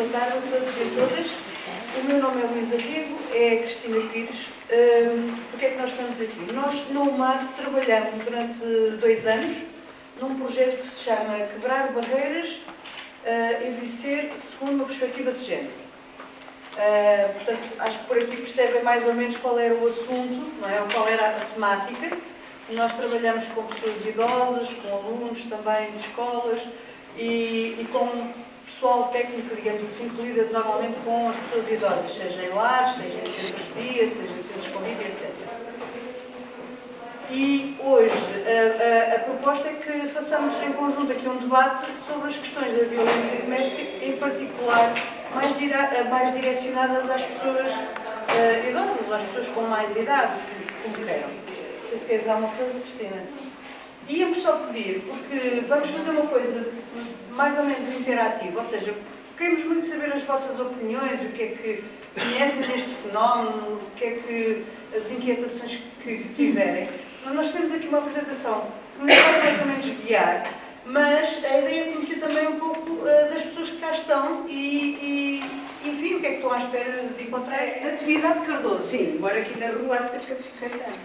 boa tarde a todos e a todas. O meu nome é Luísa Rego, é Cristina Pires. Porquê é que nós estamos aqui? Nós, na UMAR, trabalhamos durante 2 anos num projeto que se chama Quebrar Barreiras, Envelhecer segundo uma perspectiva de género. Portanto, acho que por aqui percebem mais ou menos qual era o assunto, não é? Qual era a temática. Nós trabalhamos com pessoas idosas, com alunos também de escolas e com pessoal técnico, digamos assim, que lida normalmente com as pessoas idosas, seja em lares, seja em centros de dia, seja em centros de convívio, etc. E hoje a proposta é que façamos em conjunto aqui um debate sobre as questões da violência doméstica, em particular mais direcionadas às pessoas idosas ou às pessoas com mais idade, como queiram. Não sei se queres dar uma coisa, Cristina. Íamos só pedir, porque vamos fazer uma coisa mais ou menos interativa, ou seja, queremos muito saber as vossas opiniões, o que é que conhecem deste fenómeno, o que é que as inquietações que tiverem. Nós temos aqui uma apresentação que nos vai mais ou menos guiar, mas a ideia é conhecer também um pouco das pessoas que cá estão e enfim, o que é que estão à espera de encontrar. Natividade Cardoso. Sim, moro aqui na rua há cerca de 50 anos.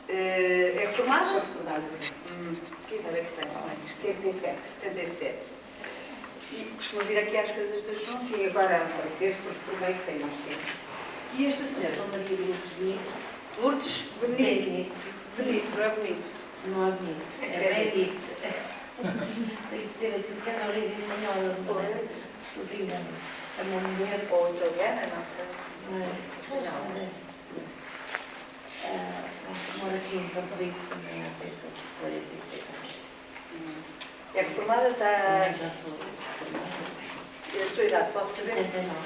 É reformada? Sou reformada, sim. Que idade é que tem? 77. 77. E costuma vir aqui às coisas das João? Sim, agora, desde que reformei, que tem mais tempo. E esta senhora? Sou Maria Lourdes Benito. Lourdes Benito. Benito, não é bonito? Não é bonito, é Benito. Tem que ter a origem espanhola, não é? A minha mulher, Ou italiana, não sei. não. Moro aqui em Campo Rico, também há cerca de 46 anos. É reformada, está... Já sou reformada. E a sua idade, posso saber?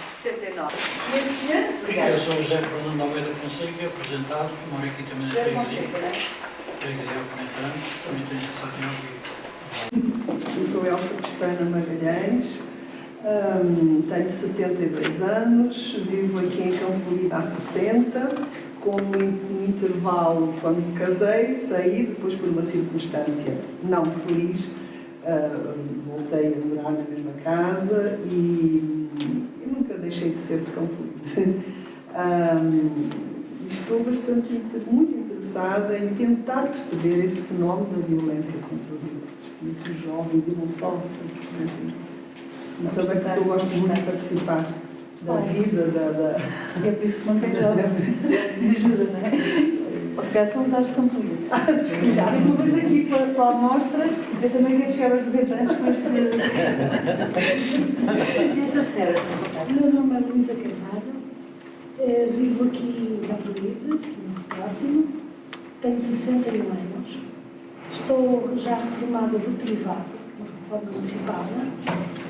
69. E este senhor? Eu sou José Fernando Almeida Fonseca, apresentado, moro aqui também na José freguesia. Fonseca, não é? Freguesia há 40 anos, também tenho essa reunião. Eu sou Elsa Pestana Magalhães, tenho 72 anos, vivo aqui em Campo Rico há 60, com um intervalo quando me casei, saí, depois por uma circunstância não feliz, voltei a morar na mesma casa e nunca deixei de ser de Campo Rico. Estou muito interessada em tentar perceber esse fenómeno da violência contra os idosos, contra os jovens e não só, principalmente isso. E também porque eu gosto muito de participar da vida, É por isso que não tem jovem. Me ajuda, não é? Ou se calhar são usados como tu dizes. sim. Já uma vez aqui pela amostra, eu também quero chegar aos 90 anos com este. E esta senhora? O meu nome é Luísa Carvalho, vivo aqui em Campolide, aqui muito próximo, tenho 61 anos, estou já reformada do privado, uma reforma municipal,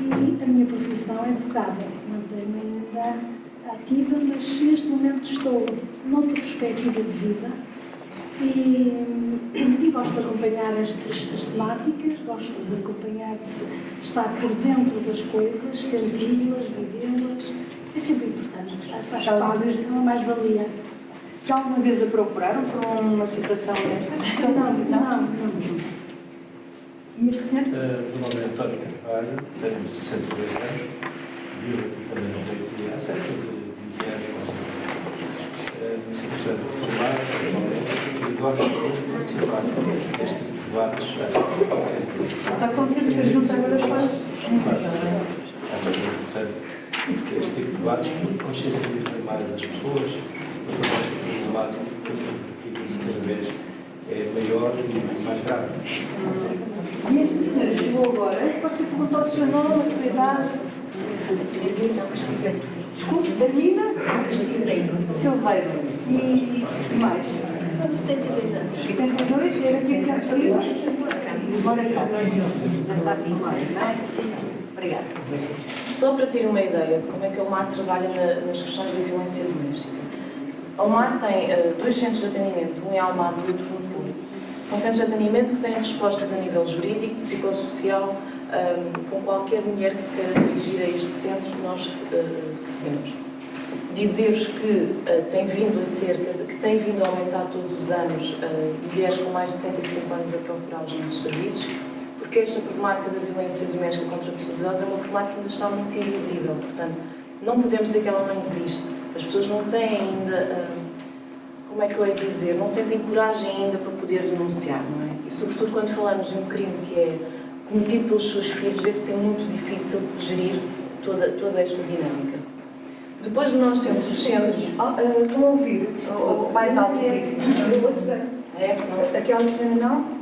e a minha profissão é advogada. Mantenho-me ainda ativa, mas neste momento estou noutra perspectiva de vida e gosto de acompanhar estas temáticas, gosto de acompanhar, de estar por dentro das coisas, senti-las, vivê-las. É sempre importante, faz parte de uma mais-valia. Já alguma vez a procuraram por uma situação desta? Não. E este senhor? Meu nome é António Carvalho, tenho 62 anos, vivo aqui também no Rio há cerca de 20 anos. Sou professor de reformado e gosto muito de participar deste tipo de debates. Está contente que a junta agora faz? Acho importante este tipo de debates porque consciencializa mais as pessoas sobre este problemático que cada vez é maior e mais grave. E esta senhora chegou agora, você perguntou o seu nome, a sua idade? Desculpe, Danina? Silveira. E mais? 72 anos. 72, era aqui em Campo Rico? Mora cá. Na parte de mais, não é? Obrigada. Só para ter uma ideia de como é que a UMAR trabalha nas questões da violência doméstica. A UMAR tem 2 centros de atendimento, um em Almada e outro no Porto. São centros de atendimento que têm respostas a nível jurídico, psicossocial, com qualquer mulher que se queira dirigir a este centro que nós recebemos. Dizer-vos que tem vindo a aumentar todos os anos mulheres com mais de 65 anos a procurar os nossos serviços, porque esta problemática da violência doméstica contra pessoas idosas é uma problemática que ainda está muito invisível. Portanto, não podemos dizer que ela não existe. As pessoas não têm ainda, como é que eu ia dizer, não sentem coragem ainda para poder denunciar, não é? E sobretudo quando falamos de um crime que é cometido pelos seus filhos, deve ser muito difícil gerir toda esta dinâmica. Depois de nós termos os centros... Estão a ouvir? Ou mais alto? É, não? Aquela senhora não?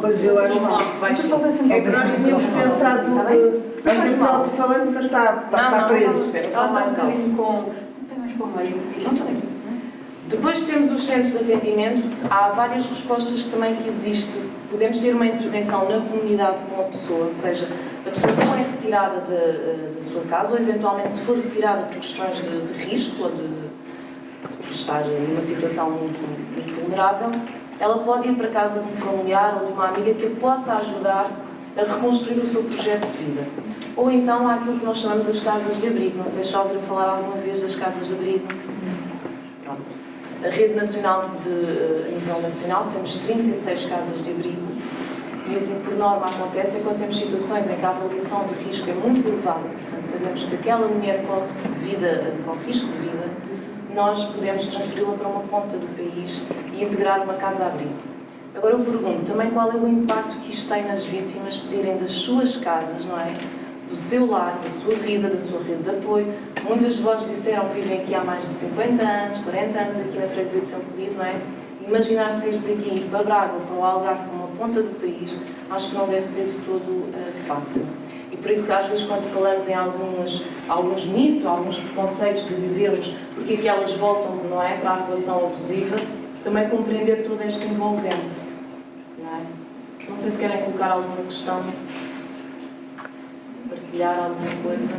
Pois eu acho Baixinho. é que nós tínhamos pensado que nós temos alto-falante, mas está preso. Espera, Ela fala está mais um alto. bocadinho com... Não tem mais para o meio. Não tem. Depois temos os centros de atendimento, há várias respostas que também que existe. Podemos ter uma intervenção na comunidade com a pessoa, ou seja, a pessoa não é retirada da sua casa, ou eventualmente se for retirada por questões de risco ou de estar numa situação muito vulnerável, ela pode ir para a casa de um familiar ou de uma amiga que a possa ajudar a reconstruir o seu projeto de vida. Ou então há aquilo que nós chamamos as casas de abrigo. Não sei se já ouviram falar alguma vez das casas de abrigo. Pronto. A rede nacional, a nível nacional, temos 36 casas de abrigo e o que por norma acontece é quando temos situações em que a avaliação de risco é muito elevada, portanto sabemos que aquela mulher corre risco de vida, nós podemos transferi-la para uma ponta do país e integrar uma casa-abrigo. Agora eu pergunto também qual é o impacto que isto tem nas vítimas saírem das suas casas, não é? Do seu lar, da sua vida, da sua rede de apoio. Muitas de vós disseram que vivem aqui há mais de 50 anos, 40 anos, aqui na freguesia de Campo Lido, não é? Imaginar sair daqui para Braga ou para o Algarve, para uma ponta do país, acho que não deve ser de todo fácil. E por isso, às vezes, quando falamos em alguns mitos, alguns preconceitos de dizermos porque é que elas voltam, não é, para a relação abusiva, também compreender todo este envolvente, não é? Não sei se querem colocar alguma questão, partilhar alguma coisa.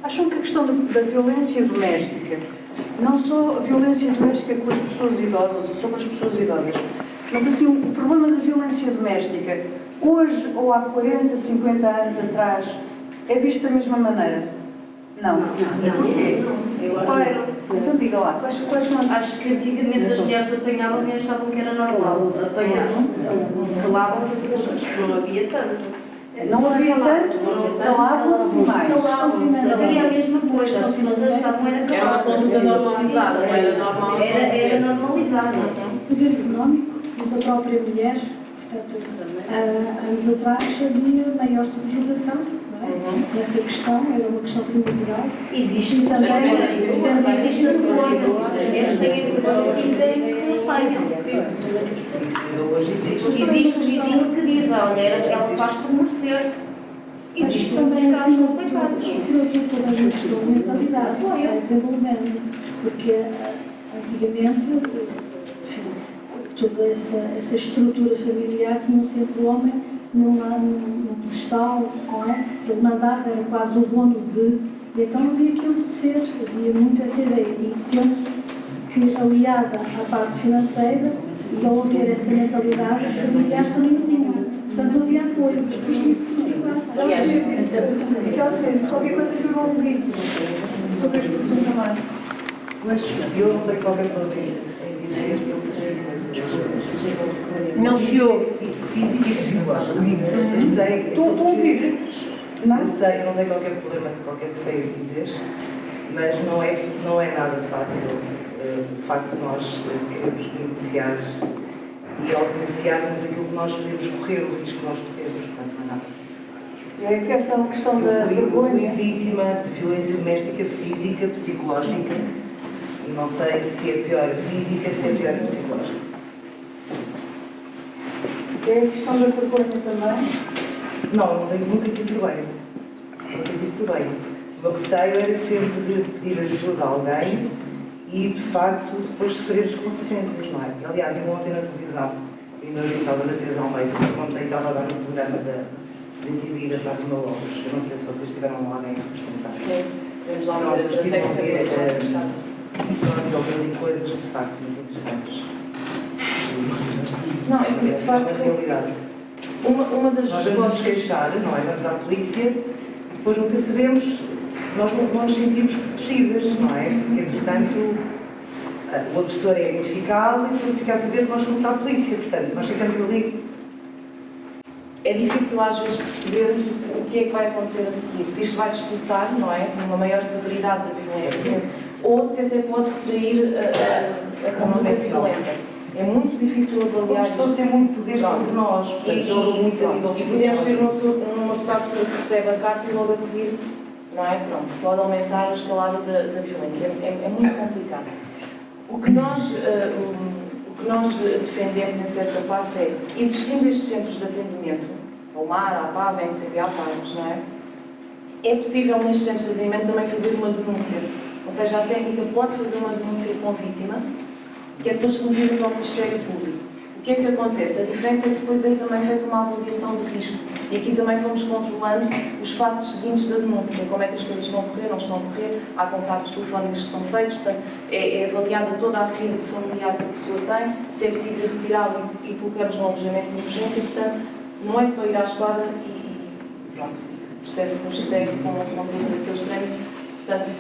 Acham que a questão da violência doméstica, não só a violência doméstica com as pessoas idosas ou sobre as pessoas idosas, mas assim, o problema da violência doméstica, hoje ou há 40, 50 anos atrás, é visto da mesma maneira? Não. Porquê? Então diga lá, quais são as... Acho que antigamente as mulheres apanhavam e achavam que era normal apanhar. Calavam-se, não havia tanto. Não havia tanto, calavam-se mais. Havia a mesma coisa, as pessoas achavam que era uma conduta normalizada, não era normal. Era normalizada. O poder económico da própria mulher, portanto, há anos atrás havia maior subjugação, não é? Nessa questão, era uma questão primordial. Existe também, existe na colónia, as mulheres têm a coisa que quiserem que apanham. Existe um vizinho que diz, olha, ela faz por merecer. Existem muitos casos complicados. Isso é toda a questão de mentalidade, que se vai desenvolvendo, porque antigamente, toda essa estrutura familiar tinha sempre o homem num pedestal, não é? Ele mandava, era quase o dono de... E então havia que obedecer, havia muito essa ideia. E penso que, aliada à parte financeira, e ao haver essa mentalidade, as familiares também não tinham. Portanto, não havia apoio, as pessoas tinham que se motivar. Aquelas coisas, qualquer coisa que eu não ouvi sobre este assunto também. Mas eu não tenho qualquer coisa em dizer, não se ouve física e psicológica. Eu sei, Estou a ouvir. eu sei, eu não tenho qualquer problema de qualquer que sei dizer, mas não é nada fácil o facto de nós queremos denunciar e ao denunciarmos aquilo que nós podemos correr, o risco que nós corremos, portanto não é nada. É que esta é uma questão da Eu fui vergonha. vítima de violência doméstica física, psicológica, e não sei se é pior a física, se é pior a psicológica. É a questão da vergonha também. Não nunca tive vergonha. Nunca tive vergonha. O meu receio era sempre de pedir ajuda a alguém e, de facto, depois sofrer as consequências, não é? Aliás, ainda ontem na televisão, ainda hoje estava na Teresa Almeida, quando estava a dar no programa da TV da Fátima Lopes. Eu não sei se vocês tiveram lá alguém a representar. Sim, tivemos lá Pronto, estive a ouvir uma coisas, de facto, muito interessantes. Não, é porque, de facto, na realidade. uma das Nós vamos nos respostas... queixar, não é? Vamos à polícia, depois nunca sabemos, nós não nos sentimos protegidas, não é? Porque, entretanto, o agressor é identificado e depois fica a saber que nós fomos à polícia, portanto, nós ficamos ali. é difícil às vezes percebermos o que é que vai acontecer a seguir. Se isto vai disputar, não é? Tem uma maior severidade da violência, ou se até pode retrair a conduta violenta. É muito difícil avaliar As pessoas têm muito poder sobre nós, portanto, jogam muito a nível e podemos ser uma pessoa que recebe a carta e logo a seguir, não é? Pronto, pode aumentar a escalada da violência. É muito complicado. O que nós defendemos em certa parte é, existindo estes centros de atendimento, o MAR, a APAV, a MCV, a PARMOS, não é? É possível nestes centros de atendimento também fazer uma denúncia. Ou seja, a técnica pode fazer uma denúncia com a vítima, que é depois conduzida para o Ministério Público. O que é que acontece? A diferença é que depois é também feita uma avaliação de risco. E aqui também vamos controlando os passos seguintes da denúncia, como é que as coisas estão a correr, não estão a correr, há contactos telefónicos que são feitos, portanto, é avaliada toda a rede familiar que a pessoa tem, se é preciso retirá-lo e colocarmos no alojamento de emergência, portanto, não é só ir à esquadra e pronto, o processo depois segue com todos aqueles trâmites. Portanto,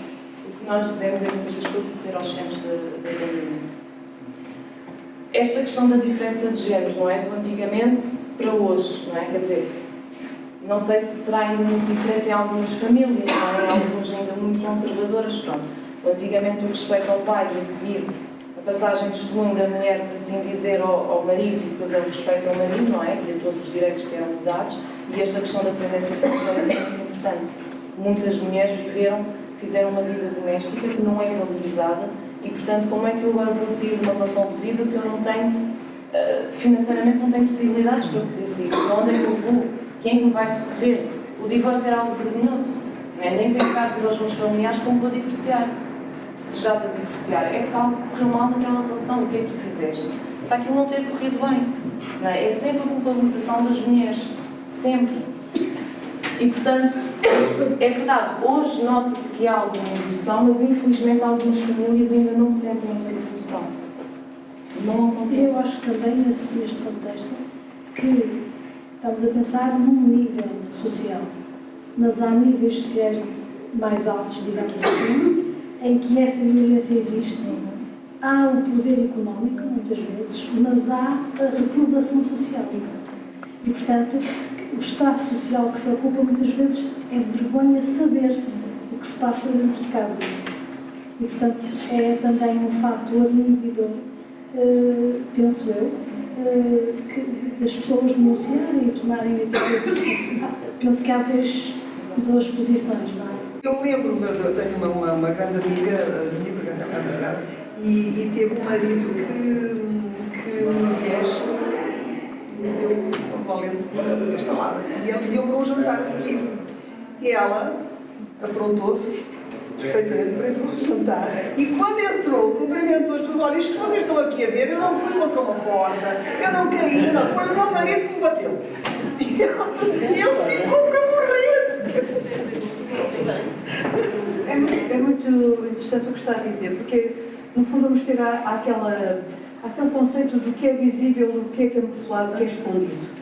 o que nós dizemos é que muitas vezes pode recorrer aos centros de atendimento. Esta questão da diferença de géneros, não é? Do antigamente para hoje, não é? Quer dizer, não sei se será ainda muito diferente em algumas famílias, não é? Em algumas ainda muito conservadoras, pronto. Antigamente o respeito ao pai e a seguir a passagem de testemunho da mulher, por assim dizer, ao marido e depois o respeito ao marido, não é? E a todos os direitos que eram dados. E esta questão da dependência financeira é muito importante. Muitas mulheres fizeram uma vida doméstica que não é valorizada. E, portanto, como é que eu agora vou sair de uma relação abusiva se eu não tenho, financeiramente não tenho possibilidades para poder sair? Para onde é que eu vou? Quem é que me vai socorrer? O divórcio era algo vergonhoso. Não é? Nem pensar dizer aos meus familiares como vou divorciar. Se já se divorciar, é porque algo correu mal naquela relação. O que é que tu fizeste? Para aquilo não ter corrido bem. Não é? É sempre a culpabilização das mulheres. Sempre. E, portanto, é verdade, hoje nota-se que há alguma evolução, mas infelizmente algumas famílias ainda não sentem essa evolução. Não acontece. Eu acho também, neste contexto, que estamos a pensar num nível social, mas há níveis sociais mais altos, digamos assim, em que essa violência existe. Há o poder económico, muitas vezes, mas há a reprovação social. E, portanto, o estado social que se ocupa muitas vezes é vergonha saber-se o que se passa dentro de casa. E, portanto, é também um fator inibidor, penso eu, que das pessoas denunciarem e tomarem atitudes. Penso que há duas posições, não é? Eu lembro, eu tenho uma grande amiga, minha pergunta, e teve um marido que uma vez deu uma valente estalada. E eles iam para um jantar a seguir. E ela aprontou-se perfeitamente para ir para um jantar. E quando entrou, cumprimentou as pessoas: olha, isto que vocês estão aqui a ver, eu não fui contra uma porta, eu não caí, não, foi o meu marido que me bateu. E ele ficou para morrer. É muito interessante o que está a dizer, porque no fundo vamos ter aquele conceito do que é visível, do que é camuflado, do que é escondido.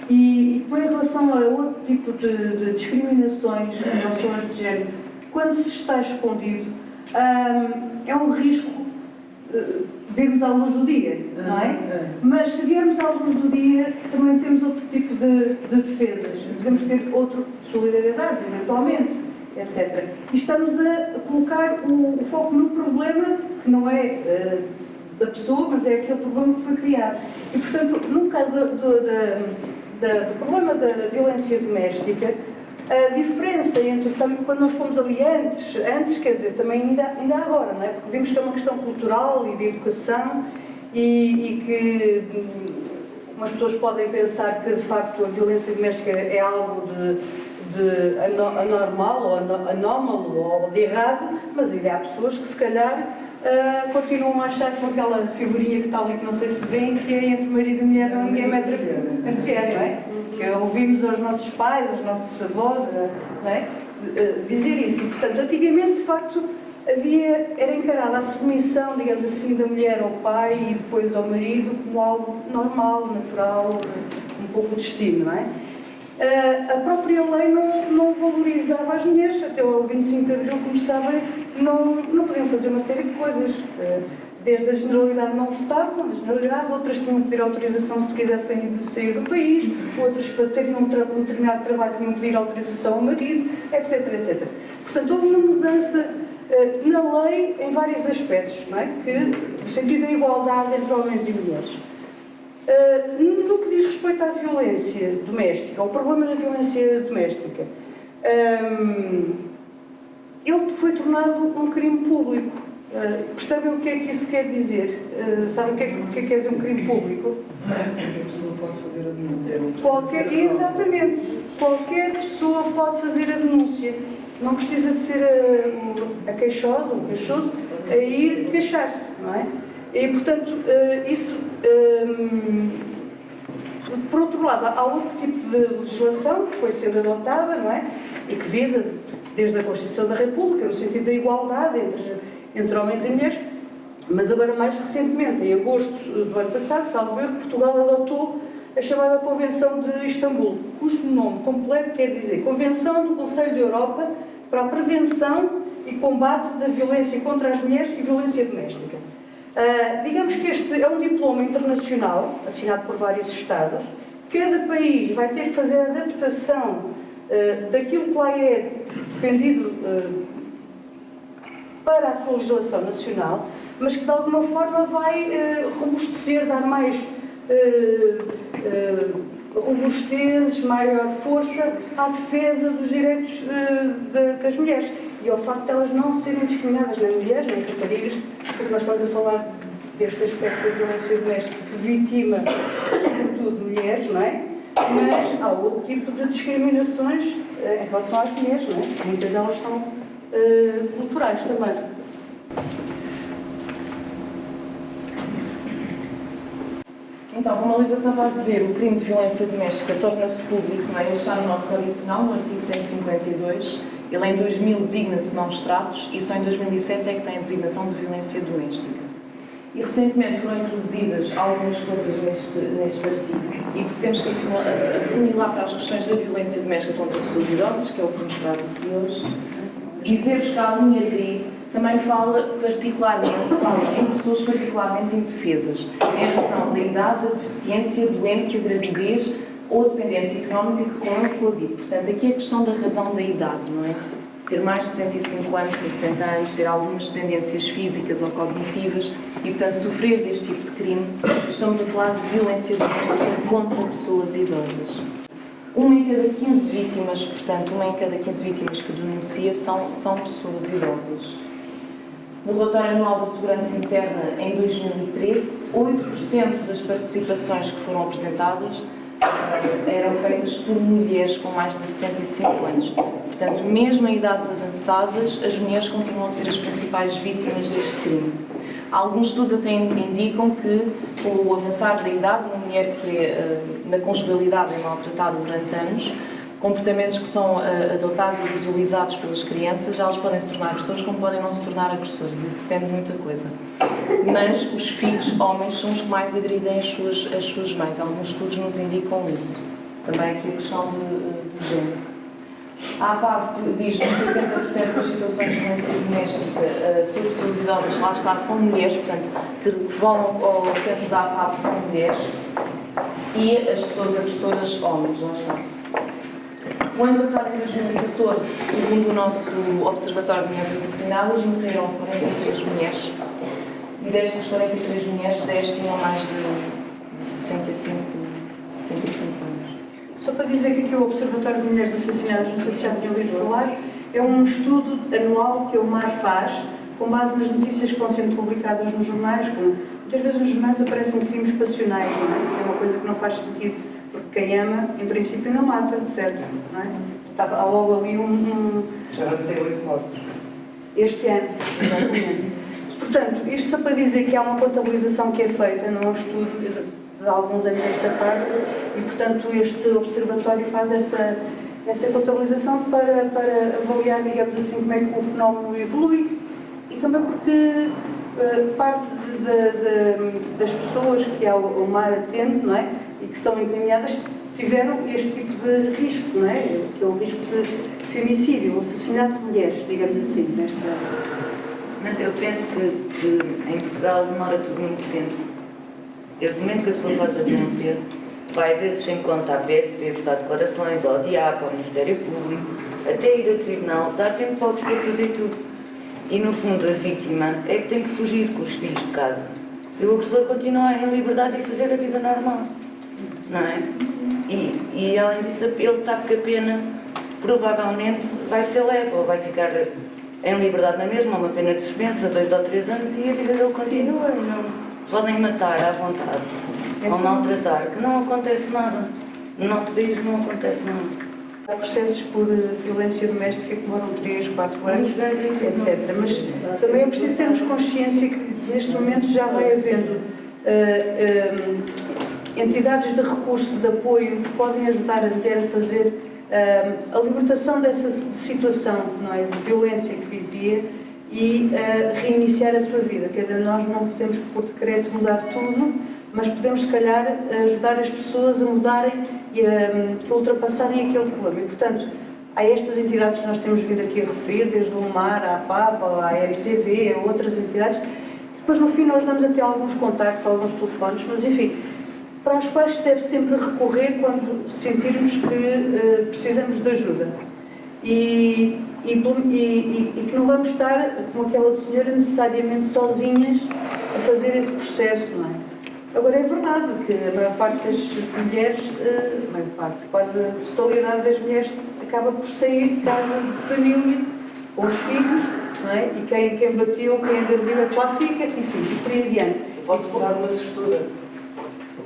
E em relação a outro tipo de discriminações em relação de género, quando se está escondido, é um risco vermos à luz do dia, não é? Mas se viermos à luz do dia, também temos outro tipo de defesas. Podemos ter outro solidariedades, eventualmente, etc. E estamos a colocar o foco no problema, que não é da pessoa, mas é aquele problema que foi criado. E, portanto, no caso do problema da violência doméstica, a diferença entre quando nós fomos ali antes, quer dizer, também ainda agora, não é? Porque vimos que é uma questão cultural e de educação e que umas pessoas podem pensar que, de facto, a violência doméstica é algo de anormal ou anómalo ou de errado, mas ainda há pessoas que, se calhar, continuam a achar com aquela figurinha que está ali, que não sei se vêem, que é entre marido e mulher, não ninguém mete a mulher, não é? Que ouvimos aos nossos pais, aos nossos avós, não é? Dizer isso. E, portanto, antigamente, de facto, era encarada a submissão, digamos assim, da mulher ao pai e depois ao marido como algo normal, natural, um pouco destino, não é? A própria lei não valorizava as mulheres, até o 25 de Abril, como sabem, não podiam fazer uma série de coisas. desde a generalidade não votavam, a generalidade, outras tinham que pedir autorização se quisessem sair do país, outras para terem um determinado trabalho tinham que pedir autorização ao marido, etc, etc. Portanto, houve uma mudança na lei em vários aspectos, não é? Que, no sentido da igualdade entre homens e mulheres. No que diz respeito à violência doméstica, ao problema da violência doméstica, ele foi tornado um crime público. Percebem o que é que isso quer dizer? Sabem o que é que quer dizer um crime público? Qualquer pessoa pode fazer a denúncia. Exatamente. Qualquer pessoa pode fazer a denúncia. Não precisa de ser a queixosa ou queixoso a ir queixar-se, não é? E, portanto, isso... por outro lado, há outro tipo de legislação que foi sendo adotada, não é? E que visa, desde a Constituição da República, no sentido da igualdade entre homens e mulheres, mas agora mais recentemente, em agosto do ano passado, salvo erro, Portugal adotou a chamada Convenção de Istambul, cujo nome completo quer dizer Convenção do Conselho da Europa para a Prevenção e Combate da Violência contra as Mulheres e Violência Doméstica. Digamos que este é um diploma internacional, assinado por vários Estados. Cada país vai ter que fazer a adaptação daquilo que lá é defendido para a sua legislação nacional, mas que de alguma forma vai robustecer, dar mais robustez, maior força à defesa dos direitos das mulheres e ao facto de elas não serem discriminadas, nem mulheres, nem raparigas, porque nós estamos a falar deste aspecto da violência doméstica que vitima, sobretudo, mulheres, não é? Mas há outro tipo de discriminações em relação às mulheres, não é? Muitas delas são culturais também. Então, como a Luísa estava a dizer, o crime de violência doméstica torna-se público, não é? Ele está no nosso Código Penal, no artigo 152. Ele em 2000 designa-se maus tratos e só em 2007 é que tem a designação de violência doméstica. E recentemente foram introduzidas algumas coisas neste artigo e porque temos que afunilar para as questões da violência doméstica contra pessoas idosas, que é o que nos traz aqui hoje, dizer-vos que a linha D também fala em pessoas particularmente indefesas, em razão da idade, da deficiência, doença, gravidez ou dependência económica que com ele coabitem. Portanto, aqui a questão da razão da idade, não é? Ter mais de 65 anos, ter 70 anos, ter algumas dependências físicas ou cognitivas e, portanto, sofrer deste tipo de crime. Estamos a falar de violência doméstica contra pessoas idosas. Uma em cada 15 vítimas, portanto, uma em cada 15 vítimas que denuncia são pessoas idosas. No relatório anual da Segurança Interna, em 2013, 8% das participações que foram apresentadas eram feitas por mulheres com mais de 65 anos. Portanto, mesmo em idades avançadas, as mulheres continuam a ser as principais vítimas deste crime. Alguns estudos até indicam que, com o avançar da idade, uma mulher que na conjugalidade é maltratada durante anos, comportamentos que são adotados e visualizados pelas crianças, elas podem se tornar agressores como podem não se tornar agressores. Isso depende de muita coisa. Mas os filhos homens são os que mais agridem as suas mães. Alguns estudos nos indicam isso. Também aqui a questão do género. A APAV diz-nos que 80% das situações de violência doméstica sobre pessoas idosas, lá está, são mulheres, portanto, que vão ao centro da APAV são mulheres, e as pessoas agressoras, homens, lá está. O ano passado, em 2014, segundo o nosso Observatório de Mulheres Assassinadas, morreram 43 mulheres. E destas 43 mulheres, 10 tinham mais de 65 anos. Só para dizer que aqui o Observatório de Mulheres Assassinadas, não sei se já tinham ouvido falar, é um estudo anual que o MAR faz, com base nas notícias que vão sendo publicadas nos jornais. Muitas vezes nos jornais aparecem crimes passionais, não é? É uma coisa que não faz sentido, porque quem ama, em princípio, não mata, certo? Não é? Há logo ali Já vamos ter 8 mortos. Este ano, exatamente. Portanto, isto só para dizer que há uma contabilização que é feita, não é um estudo de alguns anos esta parte, e, portanto, este observatório faz essa contabilização para avaliar, digamos assim, como é que o fenómeno evolui, e também porque parte das pessoas que o MAR atende, não é? E que são encaminhadas, tiveram este tipo de risco, não é? Que é o risco de femicídio, o assassinato de mulheres, digamos assim, Mas eu penso que em Portugal demora tudo muito tempo. Desde o momento que a pessoa faz a denúncia, vai vezes sem conta à PSP, prestar declarações, ao DIAP, ao Ministério Público, até ir ao tribunal, dá tempo para a pessoa fazer tudo. E no fundo a vítima é que tem que fugir com os filhos de casa. E o agressor continua em liberdade e fazer a vida normal. Não é? E além disso, ele sabe que a pena provavelmente vai ser leve, ou vai ficar em liberdade na mesma, uma pena de suspensa, 2 ou 3 anos, e a vida dele continua. E não podem matar à vontade, ou maltratar, que não acontece nada. No nosso país não acontece nada. Há processos por violência doméstica que demoram 3, 4 anos, etc. Mas também é preciso termos consciência que neste momento já vai havendo entidades de recurso, de apoio, que podem ajudar a mulher a fazer a libertação dessa situação, não é, de violência que vivia e reiniciar a sua vida. Quer dizer, nós não podemos, por decreto, mudar tudo, mas podemos, se calhar, ajudar as pessoas a mudarem e a ultrapassarem aquele problema. E, portanto, há estas entidades que nós temos vindo aqui a referir, desde o MAR, à PAP, à MCV, a outras entidades. Depois, no fim, nós damos até alguns contactos, alguns telefones, mas, enfim, para os quais se deve sempre recorrer quando sentirmos que precisamos de ajuda. E que não vamos estar, como aquela senhora, necessariamente sozinhas a fazer esse processo, não é? Agora, é verdade que a maior parte das mulheres, a maior parte, quase a totalidade das mulheres, acaba por sair de casa de família, com os filhos, não é? E quem bateu, quem agrediu, é que lá fica, enfim, e por aí adiante. Eu posso dar uma sugestão.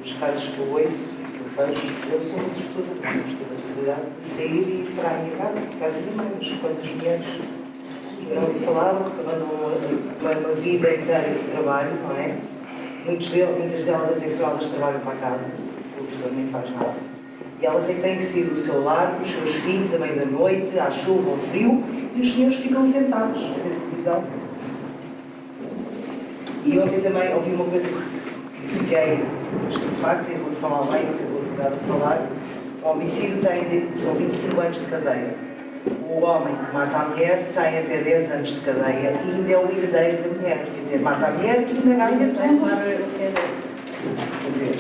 Os casos que eu ouço e que eu vejo, eu sou uma sugestão, temos toda a possibilidade de sair e ir para a minha casa, ficar de mim, mas quantas mulheres não falavam, que mandam uma vida inteira esse trabalho, não é? Muitas delas até só elas trabalham para a casa, o professor nem faz nada. E elas têm que sair do seu lar, com os seus filhos, à meia da noite, à chuva, ao frio, e os senhores ficam sentados a ver televisão. E ontem também ouvi uma coisa que fiquei estupefacta em relação à lei, que eu vou ligar a falar. O homicídio são 25 anos de cadeia. O homem que mata a mulher tem até 10 anos de cadeia e ainda é o herdeiro da mulher. Quer dizer, mata a mulher e ainda ganha tudo. Quer dizer,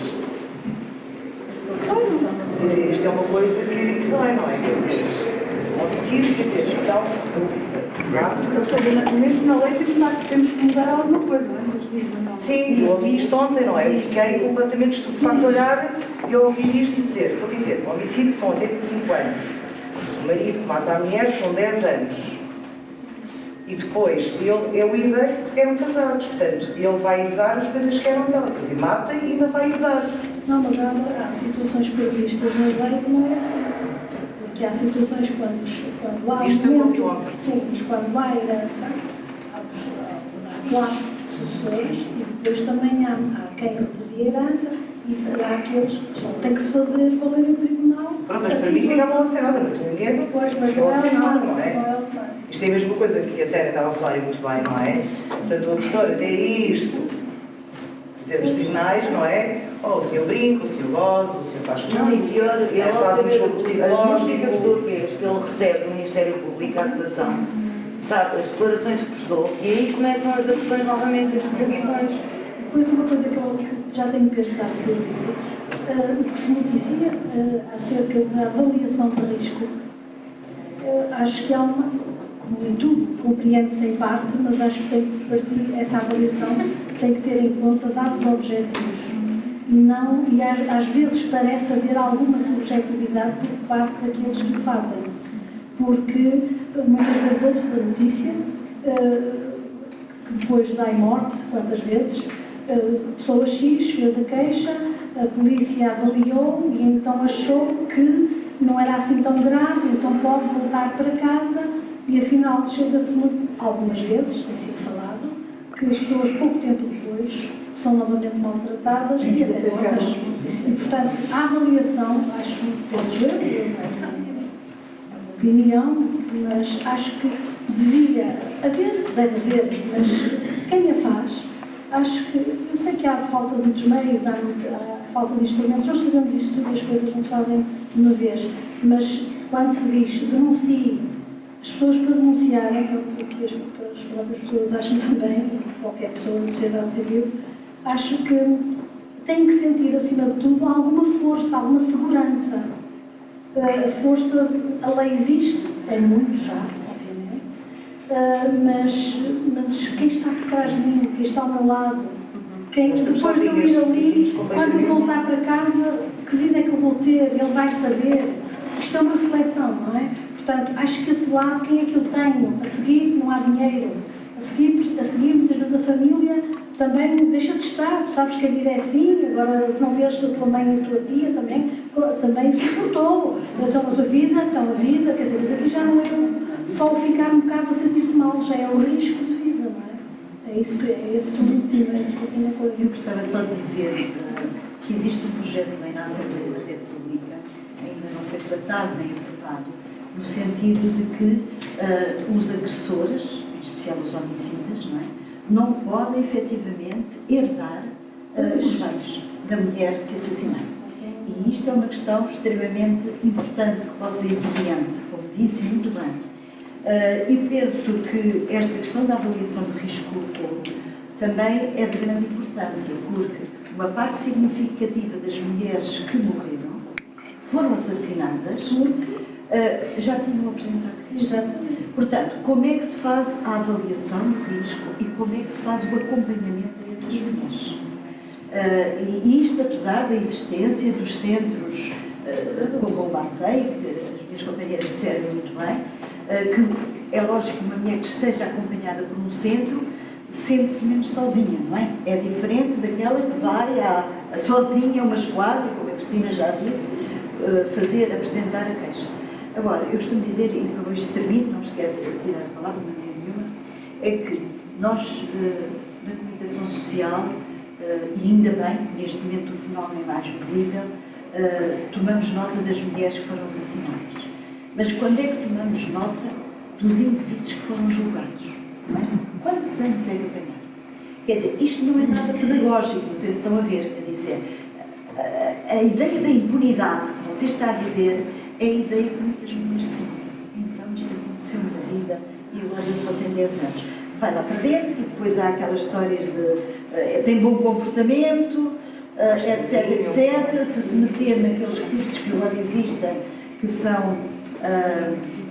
isto é uma coisa que não é? Quer dizer, homicídio, quer dizer, então... Ou seja, mesmo na lei temos que mudar alguma coisa, não é? Sim, eu ouvi isto ontem, não é? Eu fiquei completamente estupefacto a olhar e eu ouvi isto e dizer, estou a dizer, o homicídio são até 25 anos. O marido que mata a mulher são 10 anos. E depois, ele é o herdeiro porque eram casados. Portanto, ele vai herdar as coisas que eram dela. Quer dizer, mata e ainda vai herdar. Não, mas há situações previstas na lei que não é assim. Porque há situações quando há aumento, sim, mas quando há herança, há classe de sucessores e depois também há quem repudia a herança e há aqueles que só tem que se fazer valer em tribunal. Pronto, mas para mim ficava a ser nada, mas tu ninguém não a ser nada, não é? Isto é a mesma coisa que a Tânia estava a falar muito bem, não é? Portanto, a professora até isto, dizer, os tribunais, não é? O senhor brinca, o senhor goza, o senhor faz tudo. Não, e pior, ele faz um jogo a psicológico. que a pessoa fez, que ele recebe do Ministério Público a acusação, sabe as declarações que prestou, e aí começam as acusações novamente, as revisões. Depois, uma coisa que eu já tenho pensado sobre isso, o que se noticia acerca da avaliação de risco, acho que há uma, como em tudo, compreende-se em parte, mas acho que tem que partir, essa avaliação tem que ter em conta dados objetivos. E às vezes parece haver alguma subjetividade por parte daqueles que fazem, porque muitas vezes ouve-se a notícia que depois dá em morte, quantas vezes, a pessoa X fez a queixa, a polícia avaliou e então achou que não era assim tão grave, então pode voltar para casa e afinal chega-se algumas vezes, tem sido falado, que as pessoas pouco tempo depois são novamente maltratadas e até mortas. E portanto, a avaliação, penso eu, é uma opinião, mas acho que devia haver, deve haver, mas quem a faz, acho que, eu sei que há falta de muitos meios, há falta de instrumentos, nós sabemos isso tudo, as coisas não se fazem de uma vez, mas quando se diz denuncie, as pessoas para denunciarem, porque as as próprias pessoas acham também, qualquer pessoa da sociedade civil, acho que tem que sentir, acima de tudo, alguma força, alguma segurança. A força, a lei existe, é muito já, obviamente, mas quem está por trás de mim, quem está ao meu lado, quem depois de eu ir ali, quando eu voltar para casa, que vida é que eu vou ter? Ele vai saber. Isto é uma reflexão, não é? Portanto, acho que esse lado, quem é que eu tenho? A seguir, não há dinheiro. A seguir muitas vezes a família também deixa de estar. Tu sabes que a vida é assim, agora não vês a tua mãe e a tua tia também suportou. Então a tua vida, quer dizer, mas aqui já não é só o ficar um bocado a sentir-se mal, já é o risco de vida, não é? É isso que é esse motivo, é isso que eu tenho. Eu gostava só de dizer que existe um projeto de lei na Assembleia da República, ainda não foi tratado nem aprovado, no sentido de que os agressores, em especial os homicidas, não podem efetivamente herdar os bens da mulher que assassinaram. E isto é uma questão extremamente importante que possa ser evidente, como disse muito bem. E penso que esta questão da avaliação de risco também é de grande importância, porque uma parte significativa das mulheres que morreram foram assassinadas já tinham apresentado queixa. Portanto, como é que se faz a avaliação do risco e como é que se faz o acompanhamento a essas mulheres? E isto apesar da existência dos centros, como o Martei, que as minhas companheiras disseram muito bem, que é lógico que uma mulher que esteja acompanhada por um centro sente-se menos sozinha, não é? É diferente daquela que vai sozinha a uma esquadra, como a Cristina já disse, apresentar a queixa. Agora, eu costumo dizer, e com isto termino, não vos quero tirar a palavra de maneira nenhuma, é que nós, na comunicação social, e ainda bem, neste momento o fenómeno é mais visível, tomamos nota das mulheres que foram assassinadas. Mas quando é que tomamos nota dos indivíduos que foram julgados? Não é? Quantos anos é que apanharam? Quer dizer, isto não é nada pedagógico, não sei se estão a ver, a dizer. A ideia da impunidade que você está a dizer é a ideia que muitas mulheres sentem. Então, isto aconteceu na vida e agora eu só tenho 10 anos. Vai lá para dentro e depois há aquelas histórias de tem bom comportamento, etc, etc. Se meter naqueles cursos que agora existem, que são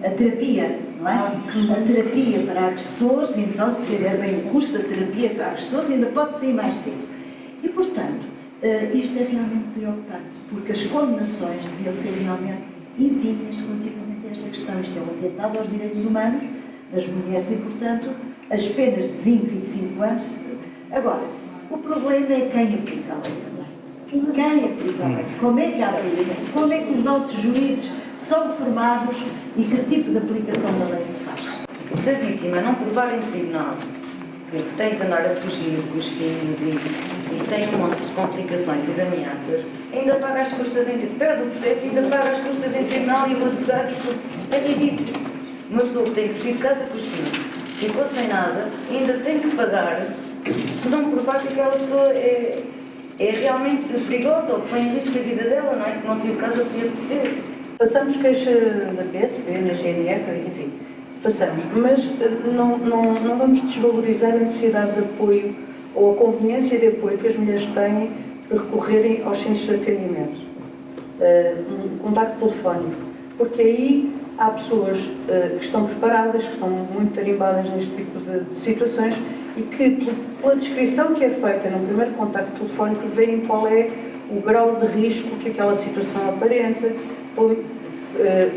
a terapia, não é? A terapia para agressores, então se fizer bem o curso da terapia para agressores, ainda pode sair mais cedo. E, portanto, isto é realmente preocupante, porque as condenações deviam ser realmente exímias relativamente a esta questão. Isto é um atentado aos direitos humanos das mulheres e, portanto, as penas de 20, 25 anos. Agora, o problema é quem aplica a lei também. Quem aplica a lei? Como é que a aplica? Como é que os nossos juízes são formados e que tipo de aplicação da lei se faz? Se a vítima não provar em tribunal que tem que andar a fugir com os filhos e tem um monte de complicações e de ameaças, ainda paga as custas em tribunal, perde o processo e ainda paga as custas em tribunal e o advogado e tudo. É ridículo. Uma pessoa que tem que fugir de casa com os filhos, ficou sem nada, ainda tem que pagar, se não provar que aquela pessoa é realmente perigosa ou que põe em risco a vida dela, não é? Que não saiu de casa podia acontecer. Façamos queixa na PSP, na GNR, enfim, façamos, mas não vamos desvalorizar a necessidade de apoio ou a conveniência de apoio que as mulheres têm de recorrerem aos centros de atendimento, um contacto telefónico, porque aí há pessoas que estão preparadas, que estão muito tarimbadas neste tipo de situações e que, pela descrição que é feita no primeiro contacto telefónico, veem qual é o grau de risco que aquela situação aparenta,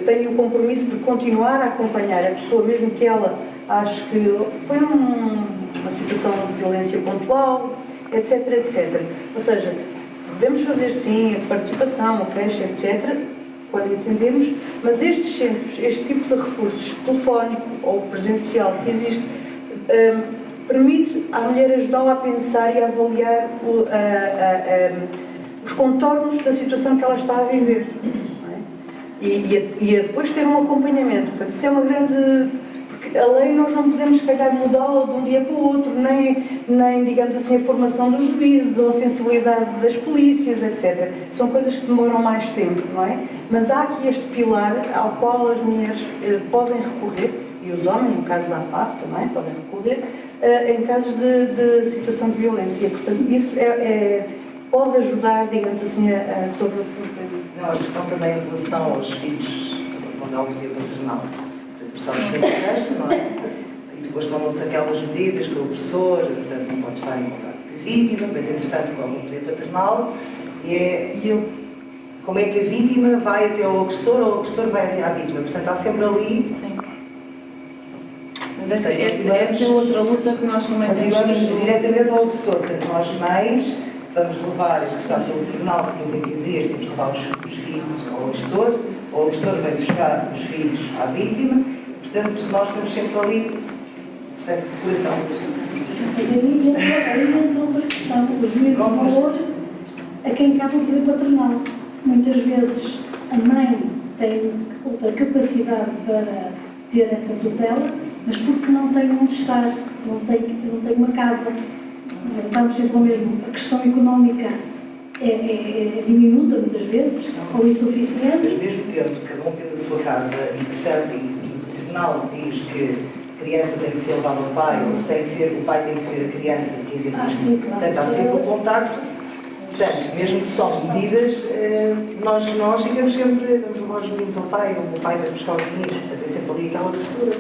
têm o compromisso de continuar a acompanhar a pessoa, mesmo que ela ache que foi uma situação de violência pontual, etc, etc. Ou seja, devemos fazer sim a participação, a queixa, etc, quando entendemos, mas estes centros, este tipo de recursos, telefónico ou presencial que existe, permite à mulher ajudá-la a pensar e a avaliar os contornos da situação que ela está a viver. E a depois ter um acompanhamento. Portanto, isso é uma grande... Porque a lei nós não podemos, se calhar, mudá-la de um dia para o outro, nem, digamos assim, a formação dos juízes ou a sensibilidade das polícias, etc. São coisas que demoram mais tempo, não é? Mas há aqui este pilar ao qual as mulheres podem recorrer, e e os homens, no caso da APAF também, podem recorrer, em casos de situação de violência. Portanto, isso pode ajudar, digamos assim, a resolver o problema. Não, a questão também em relação aos filhos quando há auxílio paternal. O pessoal sempre gasta, não é? E depois tomam-se aquelas medidas que o opressor, portanto, não pode estar em contato com a vítima, mas entretanto com o poder paternal, como é que a vítima vai até ao agressor ou o agressor vai até à vítima. Portanto, há sempre ali... Sim. Mas essa é outra luta que nós também temos. Vamos diretamente ao agressor. Portanto, nós mães vamos levar, está pelo tribunal de 15 em 15 dias, temos que levar os filhos ao agressor, ou o agressor vai buscar os filhos à vítima. Portanto, nós estamos sempre ali, portanto, de coração. Mas aí entra outra questão, o juízo de valor a quem cabe o poder paternal. Muitas vezes a mãe tem outra capacidade para ter essa tutela, mas porque não tem onde estar, não tem uma casa. Voltamos sempre ao mesmo. A questão económica é diminuta muitas vezes, ou insuficiente. Mas mesmo tendo, cada um tendo a sua casa e que sabe, e o tribunal diz que a criança tem que ser levada ao pai, ou tem que ser, o pai tem que ver a criança de 15 anos. Sim, claro. Portanto, há sempre o contacto. Portanto, mesmo que se tomem medidas, nós ficamos sempre, vamos levar os meninos ao pai, ou o pai vai buscar os meninos. Portanto, é sempre ali aquela textura.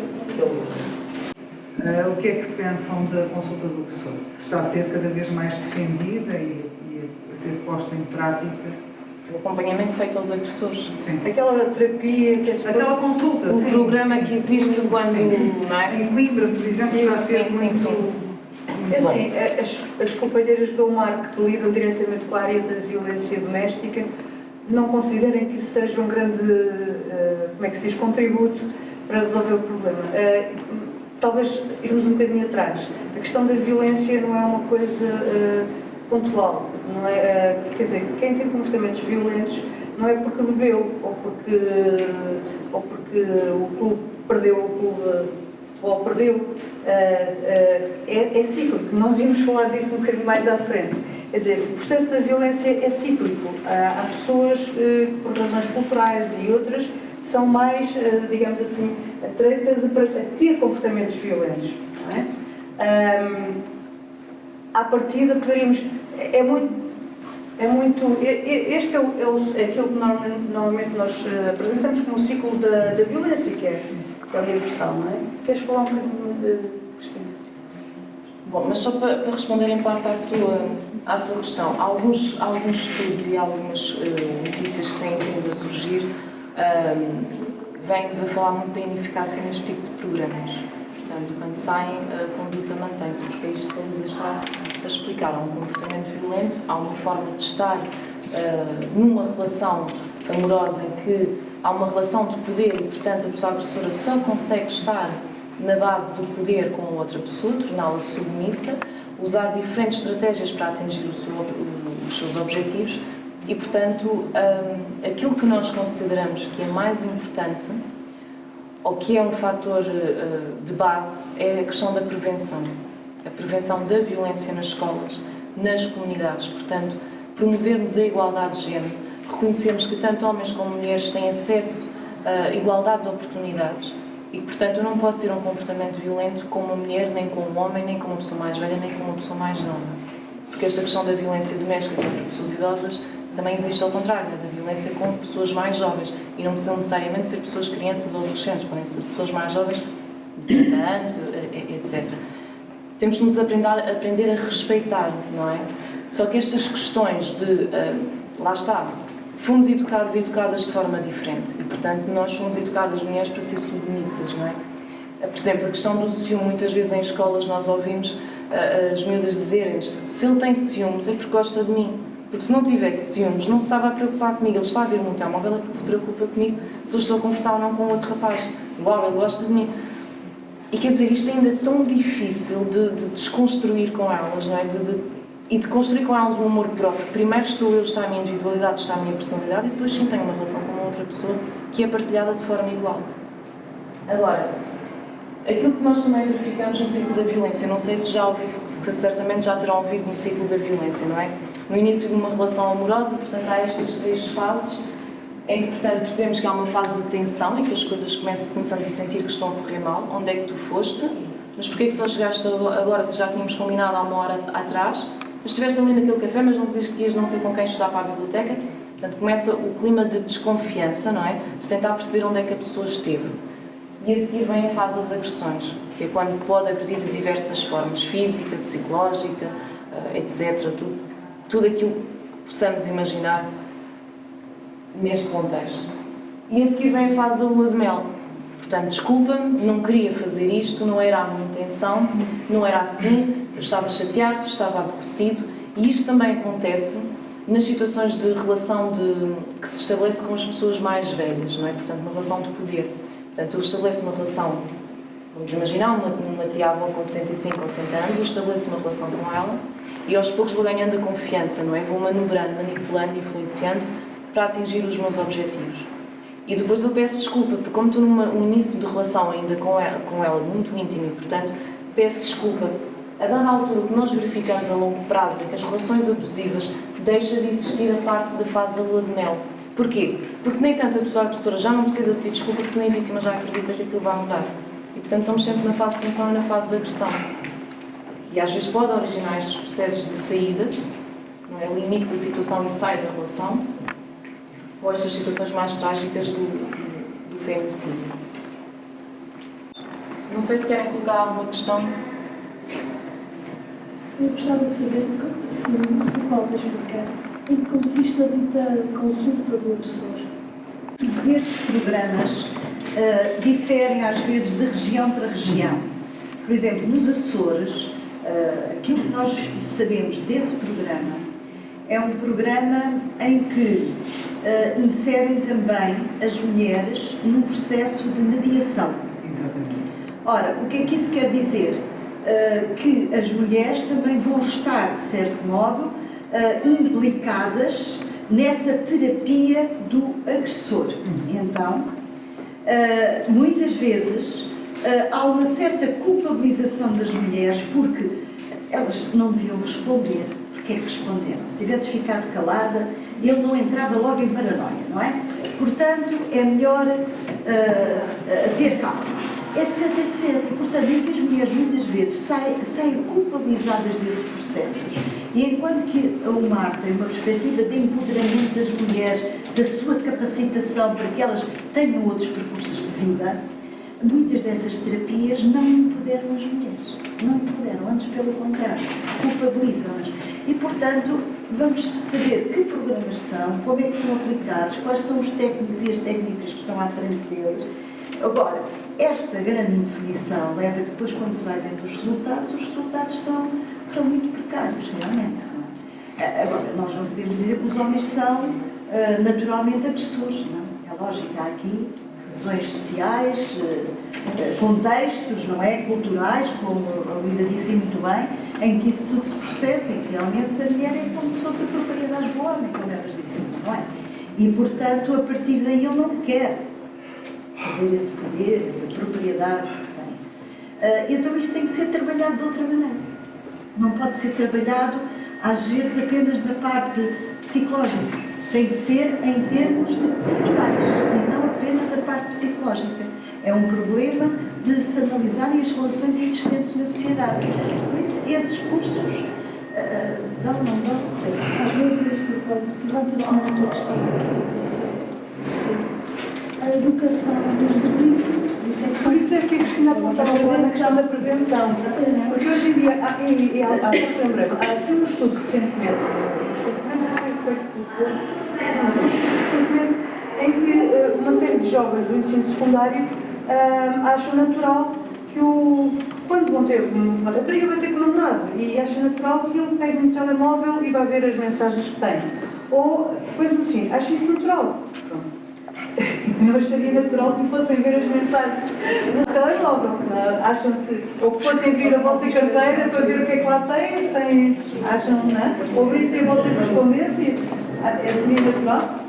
O que é que pensam da consulta do professor? Está a ser cada vez mais defendida e a ser posta em prática? O acompanhamento feito aos agressores. Sim. Aquela terapia, Aquela consulta, O sim. programa que existe quando, não é? Em Coimbra, por exemplo, está a ser Sim, muito... sim. É assim, as companheiras do Omar que lidam diretamente com a área da violência doméstica não considerem que isso seja um grande, como é que se diz, contributo para resolver o problema. Talvez irmos um bocadinho atrás. A questão da violência não é uma coisa pontual. Não é, quer dizer, quem tem comportamentos violentos não é porque bebeu ou porque o clube perdeu, o clube futebol perdeu. É cíclico. Nós íamos falar disso um bocadinho mais à frente. Quer dizer, o processo da violência é cíclico. Há pessoas que, por razões culturais e outras, são mais, digamos assim, atreitas a ter comportamentos violentos. Não é? À partida, poderíamos... Este é aquilo que normalmente nós apresentamos como o ciclo da violência, que é universal, não é? Queres falar um bocadinho de Cristina? Bom, mas só para responder em parte à sua questão, alguns estudos e algumas notícias que têm vindo a surgir vêm-nos a falar muito da ineficácia neste tipo de programas. Portanto, quando saem, a conduta mantém-se, porque é isto que a Luísa está a explicar. Há um comportamento violento, há uma forma de estar numa relação amorosa em que há uma relação de poder e, portanto, a pessoa agressora só consegue estar na base do poder com a outra pessoa, torná-la submissa, usar diferentes estratégias para atingir os seus objetivos e, portanto, aquilo que nós consideramos que é mais importante ou que é um fator de base é a questão da prevenção. A prevenção da violência nas escolas, nas comunidades. Portanto, promovermos a igualdade de género, reconhecermos que tanto homens como mulheres têm acesso a igualdade de oportunidades e, portanto, eu não posso ter um comportamento violento com uma mulher, nem com um homem, nem com uma pessoa mais velha, nem com uma pessoa mais nova. Porque esta questão da violência doméstica contra pessoas idosas também existe ao contrário, da violência com pessoas mais jovens. E não precisam necessariamente ser pessoas crianças ou adolescentes, podem ser pessoas mais jovens, de 30 anos, etc. Temos de nos aprender a respeitar, não é? Só que estas questões de... lá está, fomos educados e educadas de forma diferente. E, portanto, nós fomos educadas, mulheres, para ser submissas, não é? Por exemplo, a questão do ciúme, muitas vezes em escolas nós ouvimos as miúdas dizerem-nos se ele tem ciúmes é porque gosta de mim. Porque se não tivesse ciúmes, não se estava a preocupar comigo. Ele está a ver um telemóvel é porque se preocupa comigo se eu estou a conversar ou não com outro rapaz. Igual, ele gosta de mim. E quer dizer, isto ainda é tão difícil de desconstruir com elas, não é? E de construir com elas um amor próprio. Primeiro estou eu, está a minha individualidade, está a minha personalidade e depois sim tenho uma relação com uma outra pessoa que é partilhada de forma igual. Agora, aquilo que nós também verificamos no ciclo da violência, não sei se já ouvi, se certamente já terão ouvido no ciclo da violência, não é? No início de uma relação amorosa, portanto, há estas 3 fases em que, portanto, percebemos que há uma fase de tensão, em que as coisas começamos a sentir que estão a correr mal. Onde é que tu foste? Mas porquê que só chegaste agora, se já tínhamos combinado há uma hora atrás? Mas estiveste ali naquele café, mas não dizias que ias não sei com quem estudar para a biblioteca? Portanto, começa o clima de desconfiança, não é? De tentar perceber onde é que a pessoa esteve. E a seguir vem a fase das agressões, que é quando pode agredir de diversas formas, física, psicológica, etc. Tudo aquilo que possamos imaginar neste contexto. E a seguir vem a fase da lua de mel. Portanto, desculpa-me, não queria fazer isto, não era a minha intenção, não era assim, eu estava chateado, estava aborrecido, e isto também acontece nas situações de relação que se estabelece com as pessoas mais velhas, não é? Portanto, uma relação de poder. Portanto, eu estabeleço uma relação, vamos imaginar, uma tia-avó com 105 ou 100 anos, eu estabeleço uma relação com ela e aos poucos vou ganhando a confiança, não é? Vou manobrando, manipulando, influenciando para atingir os meus objetivos. E depois eu peço desculpa, porque como estou num início de relação ainda com ela muito íntimo e, portanto, peço desculpa. A dada altura, o que nós verificamos a longo prazo é que as relações abusivas deixam de existir a parte da fase da lua de mel. Porquê? Porque nem tanto a pessoa agressora já não precisa de pedir desculpa, porque nem a vítima já acredita que aquilo vai mudar. E, portanto, estamos sempre na fase de tensão e na fase de agressão. E às vezes pode originar estes processos de saída, não é? O limite da situação e sai da relação, ou estas situações mais trágicas do feminicídio. Não sei se querem colocar alguma questão. Eu gostava de saber se pode explicar em que consiste a dita consulta do agressor. Estes programas diferem às vezes de região para região. Por exemplo, nos Açores, aquilo que nós sabemos desse programa é um programa em que inserem também as mulheres num processo de mediação. Exatamente. Ora, o que é que isso quer dizer? Que as mulheres também vão estar, de certo modo, implicadas nessa terapia do agressor. Então, muitas vezes há uma certa culpabilização das mulheres porque elas não deviam responder. Porque é que responderam? Se tivesse ficado calada, ele não entrava logo em paranoia, não é? Portanto, é melhor ter calma, etc, etc. Portanto, é que as mulheres muitas vezes saem culpabilizadas desses processos. E enquanto que o MAR tem uma perspectiva de empoderamento das mulheres, da sua capacitação para que elas tenham outros percursos de vida, muitas dessas terapias não empoderam as mulheres. Não empoderam, antes pelo contrário, culpabilizam-nas. E, portanto, vamos saber que programas são, como é que são aplicados, quais são os técnicos e as técnicas que estão à frente deles. Agora, esta grande indefinição leva depois, quando se vai vendo os resultados são muito precários, realmente. Agora, nós não podemos dizer que os homens são naturalmente agressores, não? É lógico, há aqui razões sociais, contextos, não é? Culturais, como a Luísa disse muito bem, em que isso tudo se processa e que realmente a mulher é como se fosse a propriedade do homem, como elas dizem, não é? E, portanto, a partir daí ele não quer perder esse poder, essa propriedade que tem. Então isto tem que ser trabalhado de outra maneira. Não pode ser trabalhado, às vezes, apenas na parte psicológica. Tem que ser em termos culturais e não apenas a parte psicológica. É um problema de se analisarem as relações existentes na sociedade. Por isso, esses cursos dão, não dão, sei. Às vezes, este propósito, levanta-se na tua questão a educação desde o princípio. Por isso é que a Cristina apontava a questão da prevenção. Porque hoje em dia, há assim um estudo recentemente, em que uma série de jovens do ensino secundário acham natural que quando vão ter uma rapariga vai ter com um namorado e acham natural que ele pegue no telemóvel e vai ver as mensagens que tem. Ou coisas assim, acho isso natural. Pronto. Não acharia natural que fossem ver as mensagens no telemóvel. Acham que, ou que fossem abrir a vossa carteira para ver o que é que lá tem, se tem, acham, não é? Ou abrissem a vossa correspondência. Seria natural?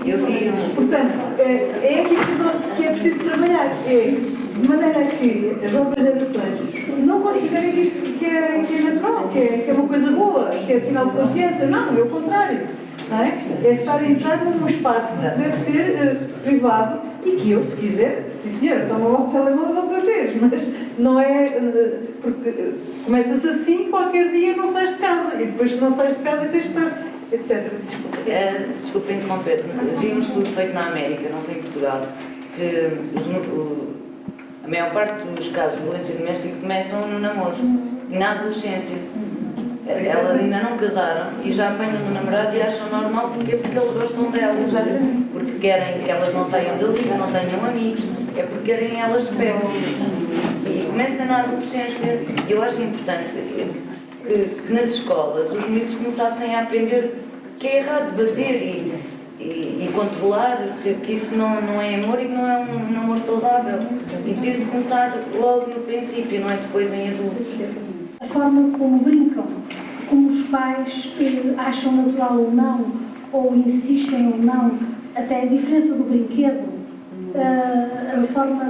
Eu fiz. Portanto, é aquilo que é preciso trabalhar, de maneira que as novas gerações não considerem que isto que é natural, que é uma coisa boa, que é sinal de confiança. Não, é o contrário. Não é? é estar a entrar num espaço que deve ser privado e que eu, se quiser, sim senhora, tomo logo o telemóvel outra vez, mas não é, porque começa-se assim, qualquer dia não sais de casa, e depois se não sais de casa tens de estar, etc. Desculpa interromper, vi um estudo feito na América, não foi em Portugal, que a maior parte dos casos de violência doméstica começam no namoro, na adolescência. Elas ainda não casaram e já apanham no namorado e acham normal, porque eles gostam delas, porque querem que elas não saiam dali, que não tenham amigos, é porque querem elas de perto. E começa na adolescência. Eu acho importante que nas escolas os miúdos começassem a aprender que é errado bater e controlar, que isso não é amor e que não é um namoro saudável. E devia-se começar logo no princípio, não é depois em adultos. A forma como brincam, como os pais acham natural ou não, ou insistem ou não, até a diferença do brinquedo, a forma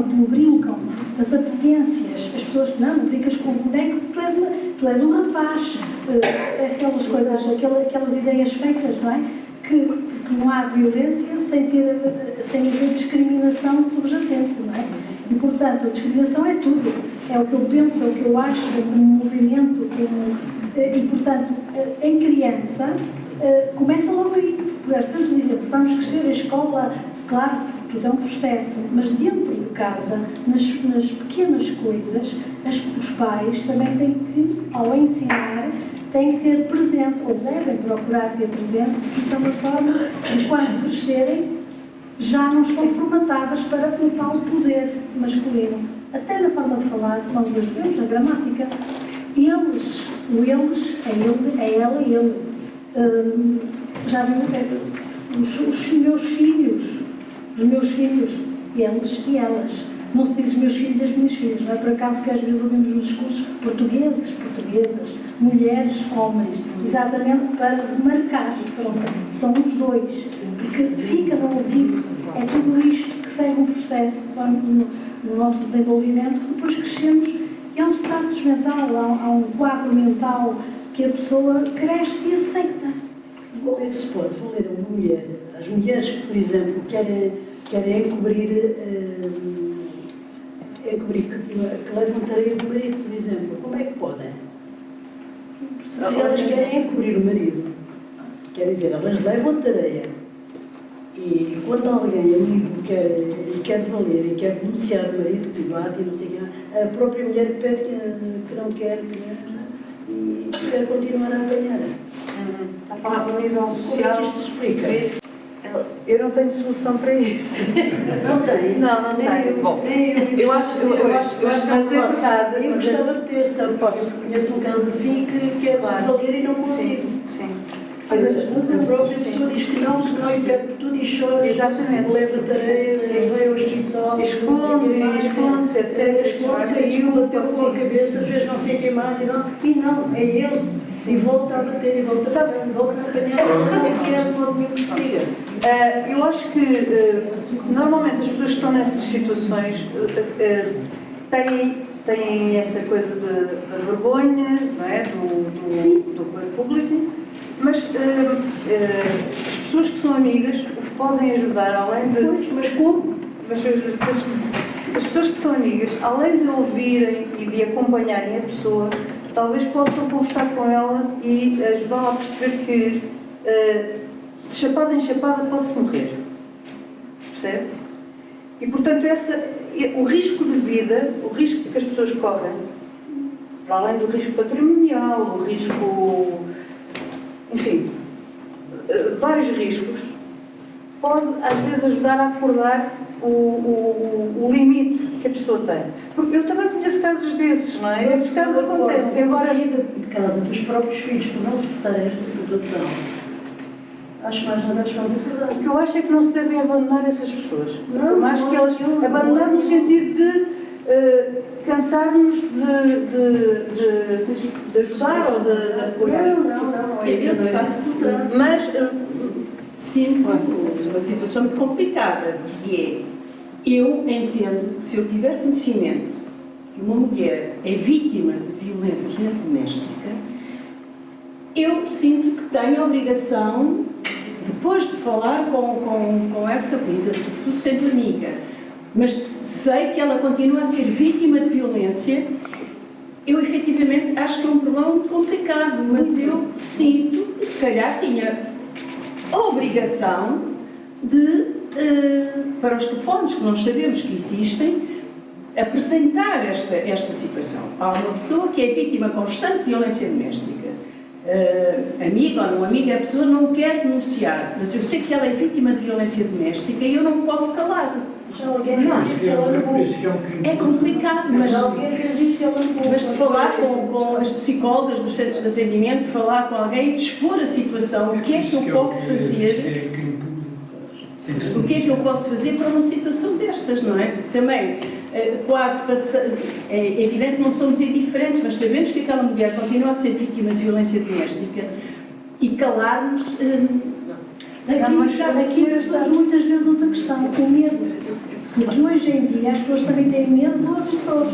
como brincam, as apetências, as pessoas que não brincas com o boneco, tu és um rapaz, aquelas coisas, aquelas ideias feitas, não é? Que não há violência sem haver discriminação subjacente, não é? E, portanto, a discriminação é tudo. É o que eu penso, é o que eu acho, é como movimento, e, portanto, em criança, começa logo aí. Às vezes dizem, vamos crescer a escola, claro, tudo é um processo, mas dentro de casa, nas pequenas coisas, os pais também têm que, ao ensinar, têm que ter presente, ou devem procurar ter presente, porque isso é uma forma de, quando crescerem, já não estão formatadas para o tal poder masculino. Até na forma de falar, que nós hoje vemos, na gramática, eles, é ela e ele. Já viu os meus filhos, eles e elas. Não se diz os meus filhos e as minhas filhas, não é por acaso que às vezes ouvimos nos discursos portugueses, portuguesas, mulheres, homens, exatamente para marcar. São os dois, porque fica no ouvido. É tudo isto que segue um processo no nosso desenvolvimento, que depois crescemos e há um status mental, há um quadro mental que a pessoa cresce e aceita. Como é que se pode valer uma mulher? As mulheres que, por exemplo, querem encobrir que levam tarefa do marido, por exemplo, como é que podem? Se elas querem encobrir o marido, quer dizer, elas levam a tarefa. E quando alguém amigo quer valer e quer denunciar o marido que bate e não sei o que, a própria mulher pede que não quer e quer continuar a apanhar. Está a falar do nível social. Como é que isto se explica? Eu não tenho solução para isso. Não tem? Não tenho. Bom, eu acho, mas é verdade. Eu gostava de ter, sabe, eu conheço um caso assim que quer valer e não consigo. Sim. Mas a própria pessoa diz que não, e pede tudo e chora. Exatamente. Leva tarefa, vai ao hospital, esconde-se, etc. Esconde, caiu, bateu com a cabeça, às vezes não sei quem mais, e não, é ele. E volta a bater, e volta a bater, volta a apanhar, não quer de modo nenhum que se diga. Eu acho que normalmente as pessoas que estão nessas situações têm essa coisa da vergonha, não é? do público, mas as pessoas que são amigas o que podem ajudar, além de. Mas como? As pessoas que são amigas, além de ouvirem e de acompanharem a pessoa, talvez possam conversar com ela e ajudá-la a perceber que de chapada em chapada pode-se morrer. Percebe? E, portanto, o risco de vida, o risco que as pessoas correm, para além do risco patrimonial, o risco, enfim, vários riscos, pode, às vezes, ajudar a acordar o limite que a pessoa tem. Porque eu também conheço casos desses, não é? Esses casos acontecem. Agora, a saída de casa dos próprios filhos por não suportar esta situação, acho que mais nada as fazem por. O que eu acho é que não se devem abandonar essas pessoas. Não, por mais que elas abandonar no sentido de cansar-nos de ajudar ou de apoiar. Não, é fácil de trás. Mas sim, uma situação muito complicada, que é, eu entendo que se eu tiver conhecimento que uma mulher é vítima de violência doméstica, eu sinto que tenho a obrigação depois de falar com essa Rita, sobretudo sendo amiga, mas sei que ela continua a ser vítima de violência, eu efetivamente acho que é um problema muito complicado, mas eu sinto que se calhar tinha a obrigação de, para os telefones que nós sabemos que existem, apresentar esta situação. Há uma pessoa que é vítima constante de violência doméstica, amiga ou não amiga, a pessoa não quer denunciar, mas eu sei que ela é vítima de violência doméstica e eu não posso calar. É complicado, mas de falar com as psicólogas dos centros de atendimento, de falar com alguém e de expor a situação, o que é que eu posso fazer? O que é que eu posso fazer para uma situação destas, não é? Porque também, é evidente que não somos indiferentes, mas sabemos que aquela mulher continua a ser vítima de violência doméstica e calarmos... Aqui pessoas muitas vezes outra questão, o medo. Porque hoje em dia as pessoas também têm medo do agressor.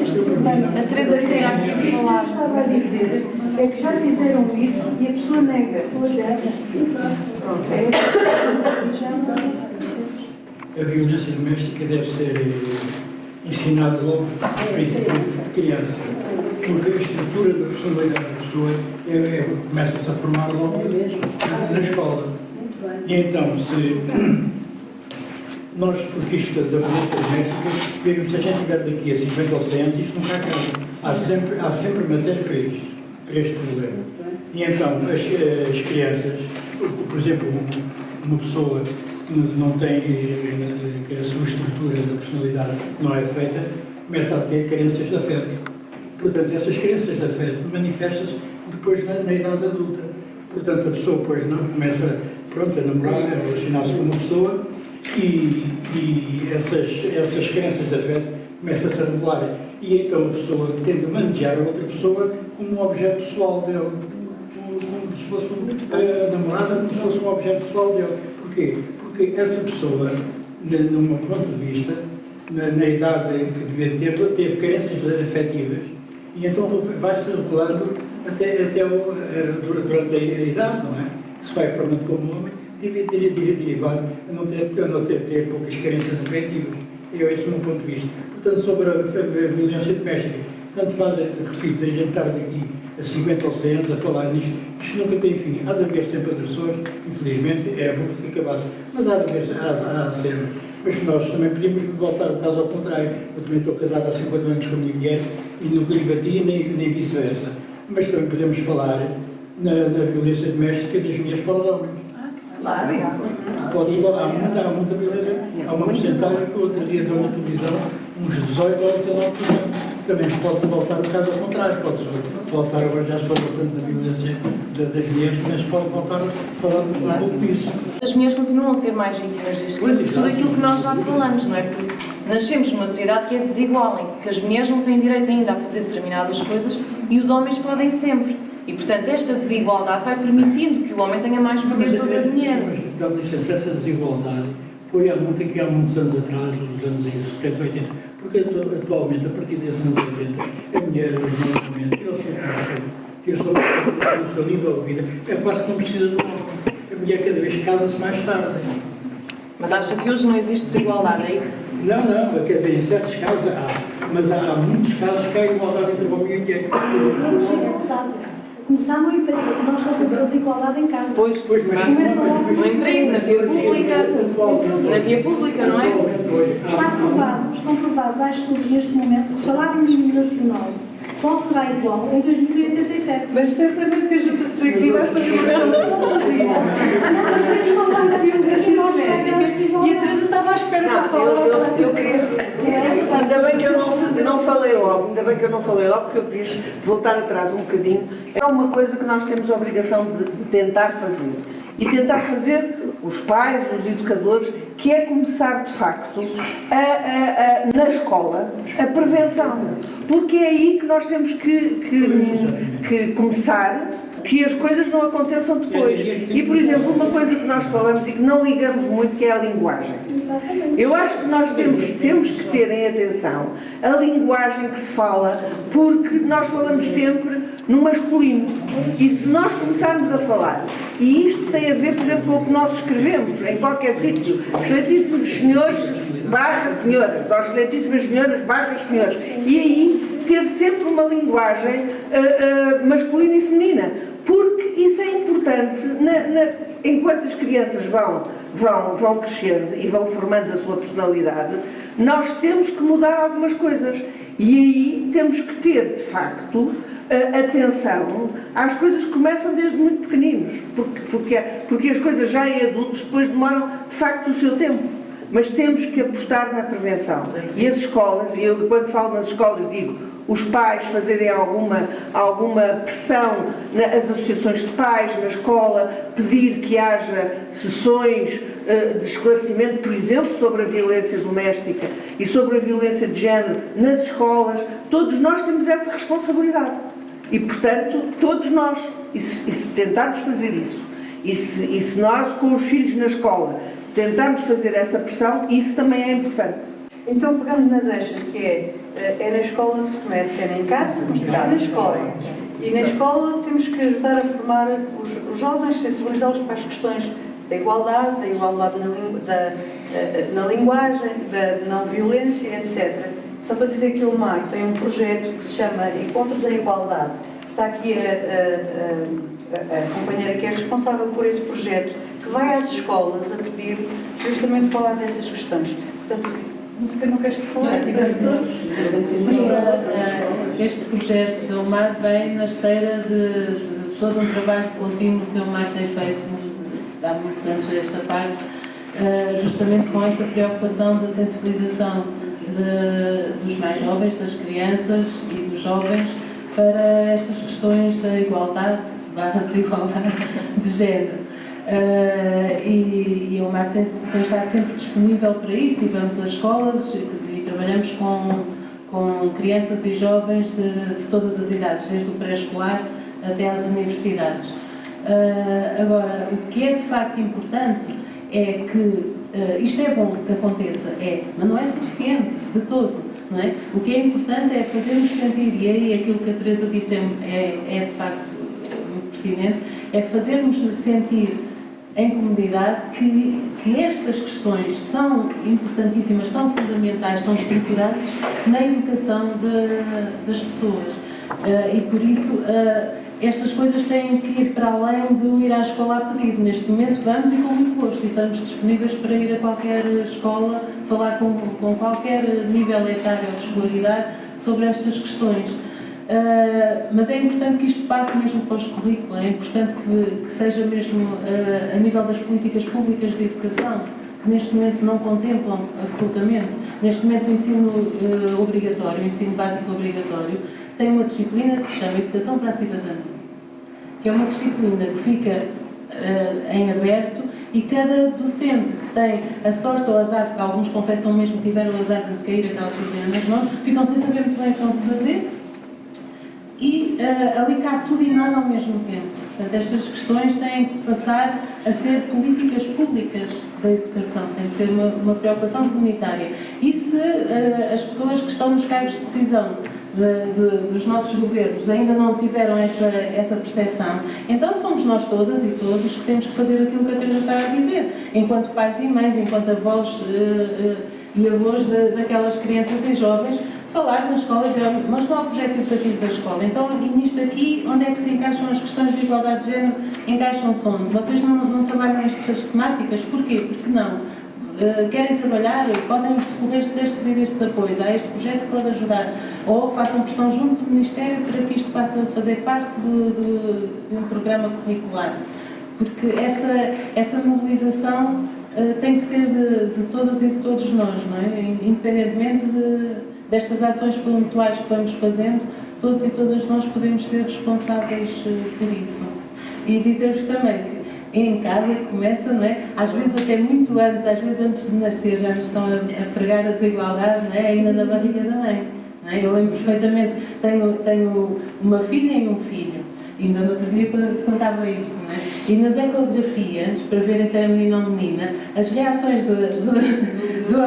Este problema. A Teresa queria aqui falar. O que eu estava a dizer é que já fizeram isso e a pessoa nega. Pois é. Exato. A violência doméstica deve ser ensinada logo de criança, porque a estrutura da personalidade da pessoa começa-se a formar logo na escola. E então, se nós, porque isto da violência doméstica, vemos, se a gente tiver daqui a 50 ou 100 anos, isto nunca acaba. Há sempre matéria para este problema. E então, as crianças, por exemplo, uma pessoa que não tem, que a sua estrutura da personalidade não é feita, começa a ter carências de afeto. Portanto, essas carências de afeto manifestam-se depois na idade adulta. Portanto, a pessoa depois começa a namorar, a relacionar-se com uma pessoa e essas carências de afeto começam-se a revelar. E então a pessoa tende a manejar a outra pessoa como um objeto pessoal dele, como se fosse a namorada, como se fosse um objeto pessoal dele. Porquê? Porque essa pessoa, no meu ponto de vista, na idade que devia ter, teve carências afetivas e então vai-se revelando durante a idade, não é? Se vai formando como homem, derivado a não ter poucas carências afetivas. É esse o meu ponto de vista. Portanto, sobre a violência doméstica, tanto faz, repito, a gente estar daqui a 50 ou 100 anos a falar nisto, isto nunca tem fim. Há de haver sempre agressores, infelizmente, é bom que acabasse, mas há sempre. Mas nós também podíamos voltar o caso ao contrário. Eu também estou casado há 50 anos com a minha mulher e nunca lhe bati, nem vice-versa. Mas também podemos falar na violência doméstica das mulheres para os homens. Claro. Pode-se falar, há muita violência. Há uma porcentagem que outro dia deu na televisão, uns 18 ou 19%. Também pode-se voltar o caso ao contrário. Pode-se voltar, agora já se falou tanto da violência das mulheres, mas pode voltar a falar um pouco disso. As mulheres continuam a ser mais vítimas disto, tudo aquilo que nós já falamos, não é? Porque nascemos numa sociedade que é desigual, em que as mulheres não têm direito ainda a fazer determinadas coisas e os homens podem sempre. E, portanto, esta desigualdade vai permitindo que o homem tenha mais poder sobre a mulher. Mas, dá licença, essa desigualdade foi há muitos anos atrás, nos anos 70, 80, porque atualmente, a partir desses anos 80, a mulher, os homens, tira o seu nível de vida, é quase que não precisa do homem. A mulher cada vez casa-se mais tarde. Mas acha que hoje não existe desigualdade, é isso? Não, quer dizer, em certos casos há, mas há muitos casos que há igualdade entre o homem e a mulher. Começar no emprego, nós só temos a desigualdade em casa. Pois, mas no emprego, na via pública, não é? Estão provados, há estudos neste momento, que o salário mínimo nacional só será igual em 2087. Mas certamente que a Junta de Freguesia vai fazer uma solução sobre isso. Não, mas temos que falar da violência doméstica e a Teresa estava à espera para falar. Eu queria. Ainda bem que eu não falei logo, porque eu quis voltar atrás um bocadinho. É uma coisa que nós temos a obrigação de tentar fazer. E tentar fazer os pais, os educadores, que é começar, de facto, na escola, a prevenção. Porque é aí que nós temos que começar, que as coisas não aconteçam depois. E, por exemplo, uma coisa que nós falamos e que não ligamos muito, que é a linguagem. Eu acho que nós temos que ter em atenção a linguagem que se fala, porque nós falamos sempre no masculino. E se nós começarmos a falar, e isto tem a ver, por exemplo, com o que nós escrevemos em qualquer sítio, excelentíssimos senhores barra senhoras, ou excelentíssimas senhoras barra senhores, e aí ter sempre uma linguagem masculina e feminina, porque isso é importante enquanto as crianças vão crescendo e vão formando a sua personalidade. Nós temos que mudar algumas coisas e aí temos que ter, de facto, atenção às coisas que começam desde muito pequeninos, porque as coisas já em adultos depois demoram, de facto, o seu tempo. Mas temos que apostar na prevenção. E as escolas, e eu quando falo nas escolas digo, os pais fazerem alguma pressão nas associações de pais, na escola, pedir que haja sessões de esclarecimento, por exemplo, sobre a violência doméstica e sobre a violência de género nas escolas. Todos nós temos essa responsabilidade. E, portanto, todos nós, e se tentarmos fazer isso, e se nós, com os filhos na escola, tentarmos fazer essa pressão, isso também é importante. Então, pegamos na deixa, que é na escola que se começa, que é em casa, mas também na escola. E na escola temos que ajudar a formar os jovens, sensibilizá-los para as questões da igualdade na linguagem, da não violência, etc. Só para dizer que o MAR tem um projeto que se chama Encontros em Igualdade. Está aqui a companheira que é responsável por esse projeto, que vai às escolas a pedir justamente falar dessas questões. Portanto, não queres falar? Este projeto do MAR vem na esteira de todo um trabalho contínuo que o MAR tem feito há muitos anos desta parte, justamente com esta preocupação da sensibilização dos mais jovens, das crianças e dos jovens para estas questões da igualdade / desigualdade de género. E o MAR tem estado sempre disponível para isso, e vamos às escolas e trabalhamos com crianças e jovens de todas as idades, desde o pré-escolar até às universidades. Agora, o que é de facto importante é que isto é bom que aconteça, mas não é suficiente de todo, não é? O que é importante é fazermos sentir, e aí aquilo que a Teresa disse é de facto muito pertinente, é fazermos sentir em comunidade que estas questões são importantíssimas, são fundamentais, são estruturantes na educação das pessoas. E por isso estas coisas têm que ir para além de ir à escola a pedido. Neste momento vamos e com muito gosto, e estamos disponíveis para ir a qualquer escola, falar com qualquer nível etário ou de escolaridade sobre estas questões. Mas é importante que isto passe mesmo para os currículos, é importante que seja mesmo a nível das políticas públicas de educação, que neste momento não contemplam absolutamente. Neste momento o ensino obrigatório, o ensino básico obrigatório, tem uma disciplina que se chama Educação para a Cidadania, que é uma disciplina que fica em aberto, e cada docente que tem a sorte ou azar, porque alguns confessam mesmo que tiveram o azar de cair aquela disciplina nas mãos, ficam sem saber muito bem o que estão a fazer, e ali cabe tudo e nada ao mesmo tempo. Portanto, estas questões têm que passar a ser políticas públicas da educação, tem que ser uma preocupação comunitária. E se as pessoas que estão nos cargos de decisão dos nossos governos ainda não tiveram essa percepção, então somos nós todas e todos que temos que fazer aquilo que a Teresa está a dizer, enquanto pais e mães, enquanto avós e avós daquelas crianças e jovens, falar nas escolas, mas não há projeto educativo da escola. Então, e nisto aqui, onde é que se encaixam as questões de igualdade de género? Encaixam-se onde? Vocês não trabalham estas temáticas? Porquê? Porque não. Querem trabalhar, podem socorrer-se destes e destes apoios. Há este projeto que pode ajudar. Ou façam pressão junto do Ministério para que isto passe a fazer parte de um programa curricular. Porque essa mobilização tem que ser de todas e de todos nós, não é? Independentemente destas ações pontuais que vamos fazendo, todos e todas nós podemos ser responsáveis por isso. E dizer-vos também que em casa que começa, não é? Às vezes até muito antes, às vezes antes de nascer já nos estão a pregar a desigualdade, não é? Ainda na barriga da mãe. Não é? Eu lembro perfeitamente, tenho uma filha e um filho, ainda no outro dia te contava isto, não é? E nas ecografias, para verem se era menino ou menina, as reações do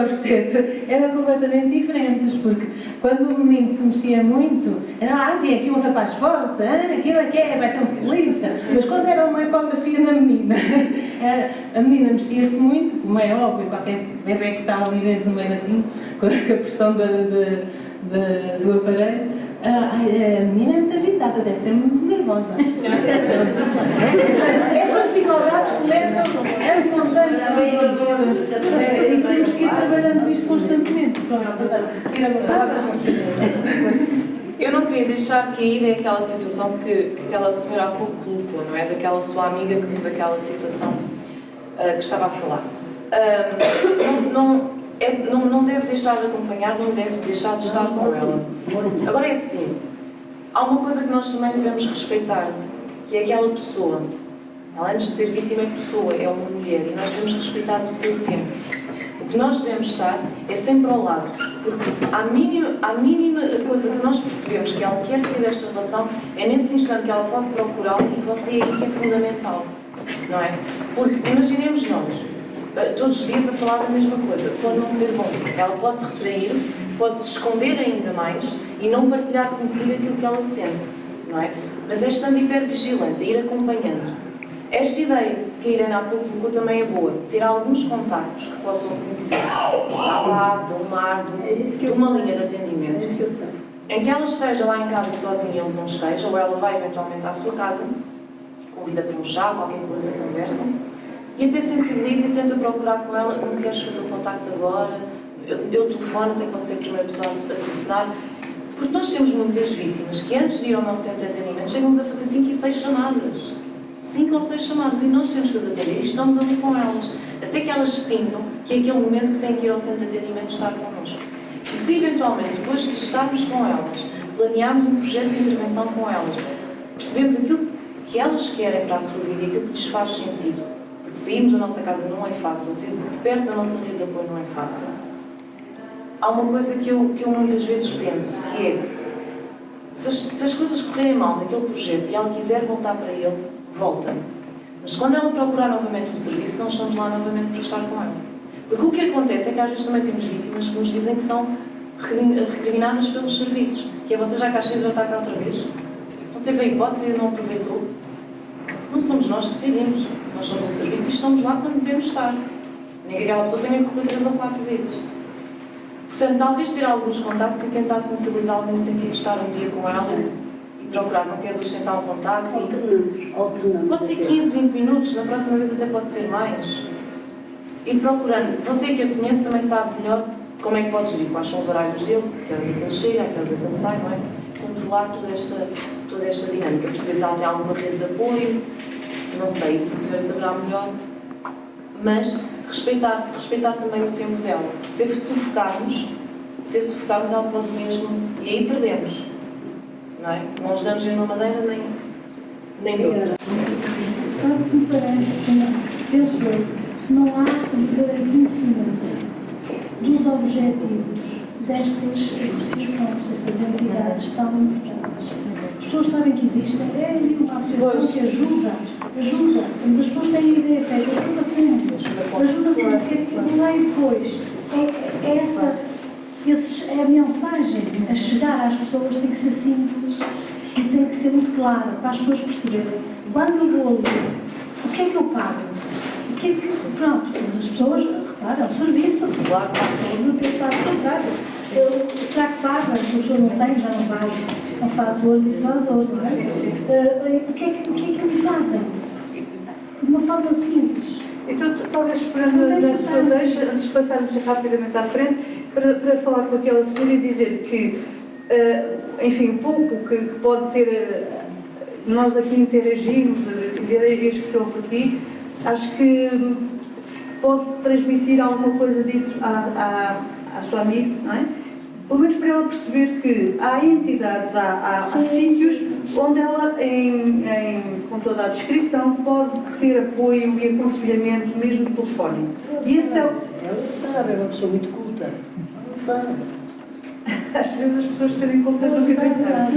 obstetra eram completamente diferentes, porque quando o menino se mexia muito, era, tem aqui um rapaz forte, aquilo é que vai ser um futbolista. Mas quando era uma ecografia na menina, a menina mexia-se muito, como é óbvio, qualquer bebê que está ali dentro no meio daquilo, com a pressão do aparelho, a menina é muito agitada, deve ser muito nervosa. Estas desigualdades começam a contar e temos que ir trabalhando isto constantemente. Eu não queria deixar cair aquela situação que aquela senhora há pouco colocou, não é? Daquela sua amiga que vive aquela situação que estava a falar. Não deve deixar de acompanhar, não deve deixar de estar com ela. Agora é assim, há uma coisa que nós também devemos respeitar, que é aquela pessoa. Ela, antes de ser vítima, é pessoa, é uma mulher, e nós devemos respeitar o seu tempo. O que nós devemos estar é sempre ao lado, porque a mínima coisa que nós percebemos que ela quer sair desta relação, é nesse instante que ela pode procurá-lo, e você é aí que é fundamental, não é? Porque, imaginemos nós, todos os dias a falar da mesma coisa, pode não ser bom. Ela pode se retrair, pode se esconder ainda mais e não partilhar consigo aquilo que ela sente, não é? Mas é estando hipervigilante, ir acompanhando. Esta ideia que a Irene há pouco colocou também é boa, ter alguns contactos que possam conhecer, de um mar, de uma linha de atendimento, em que ela esteja lá em casa sozinha e ele não esteja, ou ela vai eventualmente à sua casa, convida para um chá, qualquer coisa, conversam, e até sensibiliza e tenta procurar com ela, não queres fazer o contacto agora, eu telefono, até posso ser a primeira pessoa a telefonar, porque nós temos muitas vítimas que antes de ir ao nosso centro de atendimento chegam-nos a fazer 5 e 6 chamadas. 5 ou 6 chamadas, e nós temos que as atender e estamos ali com elas, até que elas sintam que é aquele momento que têm que ir ao centro de atendimento estar connosco. E se eventualmente, depois de estarmos com elas, planearmos um projeto de intervenção com elas, percebemos aquilo que elas querem para a sua vida e aquilo que lhes faz sentido, porque sairmos da nossa casa não é fácil, sair perto da nossa rede de apoio não é fácil. Há uma coisa que eu muitas vezes penso, que é, se as coisas correrem mal naquele projeto e ela quiser voltar para ele, volta. Mas quando ela procurar novamente um serviço, nós estamos lá novamente para estar com ela. Porque o que acontece é que às vezes também temos vítimas que nos dizem que são recriminadas pelos serviços. Que é, você já cá chega e já está cá outra vez? Não teve a hipótese e não aproveitou? Não somos nós que decidimos. Nós somos um serviço e estamos lá quando devemos estar. Nem que aquela pessoa tenha que correr 3 ou 4 vezes. Portanto, talvez ter alguns contactos e tentar sensibilizá-la nesse sentido de estar um dia com ela e procurar, não queres hoje tentar um contacto? Alternamos. Pode ser 15, 20 minutos, na próxima vez até pode ser mais. E procurando, você que a conhece também sabe melhor como é que pode gerir, quais são os horários dele, aquelas a que ele chega, aquelas a que ele sai, não é? Controlar toda esta dinâmica, perceber se ela tem alguma rede de apoio, não sei, se a senhora saberá melhor, mas respeitar também o tempo dela, porque se sufocarmos ela pode mesmo, e aí perdemos, não é? Não nos damos nem uma maneira nem de outra. Sabe o que me parece? Penso eu, não há conhecimento dos objetivos destas associações, destas entidades tão importantes. As pessoas sabem que existem, é uma associação que ajuda, mas as pessoas têm a ideia feita, ajuda com porque não é depois. É a mensagem a chegar às pessoas tem que ser simples e tem que ser muito clara, para as pessoas perceberem. Quando eu vou ali, o que é que eu pago? O que é que... Pronto, mas as pessoas, repara, é um serviço, claro, não pensar ao contrário. Será que paga? A pessoa não tem, já não vai. Não faz outro, isso faz outro, não é? O que é que me fazem? De uma forma simples. Então, talvez esperando na sua deixa, antes de passarmos rapidamente à frente, para falar com aquela senhora e dizer que, enfim, o pouco que pode ter, nós aqui interagimos, ideias que houve aqui, acho que pode transmitir alguma coisa disso à sua amiga, não é? Pelo menos para ela perceber que há entidades, há sítios onde ela, com toda a descrição, pode ter apoio e aconselhamento mesmo telefónico. E esse é Ela sabe, é uma pessoa muito culta. Ela sabe. Às vezes as pessoas serem cultas do que pensar.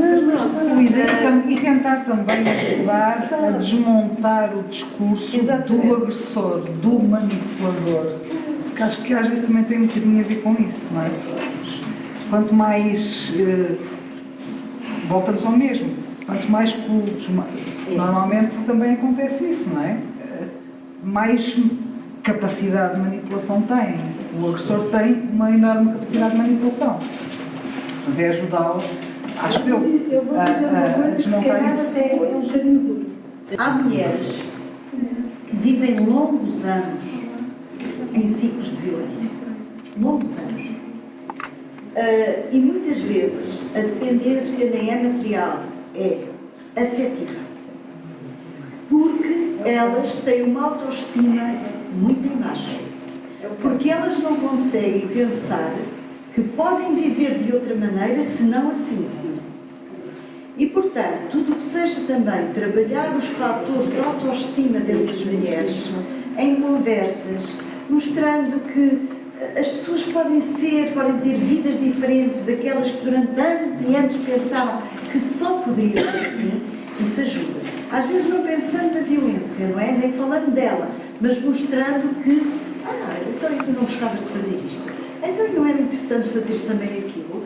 E tentar também ajudar a desmontar o discurso do agressor, do manipulador. Porque acho que às vezes também tem um bocadinho a ver com isso, não é? Quanto mais. Voltamos ao mesmo. Quanto mais cultos, normalmente também acontece isso, não é? Mais capacidade de manipulação tem. O agressor tem uma enorme capacidade de manipulação. Portanto, é ajudá-lo, acho eu, vou dizer uma coisa que se calhar até é um bocadinho duro. Há mulheres que vivem longos anos em ciclos de violência. Longos anos. E muitas vezes a dependência nem é material, é afetiva. Porque elas têm uma autoestima muito em baixo. Porque elas não conseguem pensar que podem viver de outra maneira, senão assim. E, portanto, tudo o que seja também trabalhar os fatores de autoestima dessas mulheres em conversas, mostrando que as pessoas podem ter vidas diferentes daquelas que durante anos e anos pensavam que só poderia ser assim, isso ajuda. Às vezes não pensando na violência, não é? Nem falando dela, mas mostrando que, então tu não gostavas de fazer isto. Então não era interessante fazer também aquilo.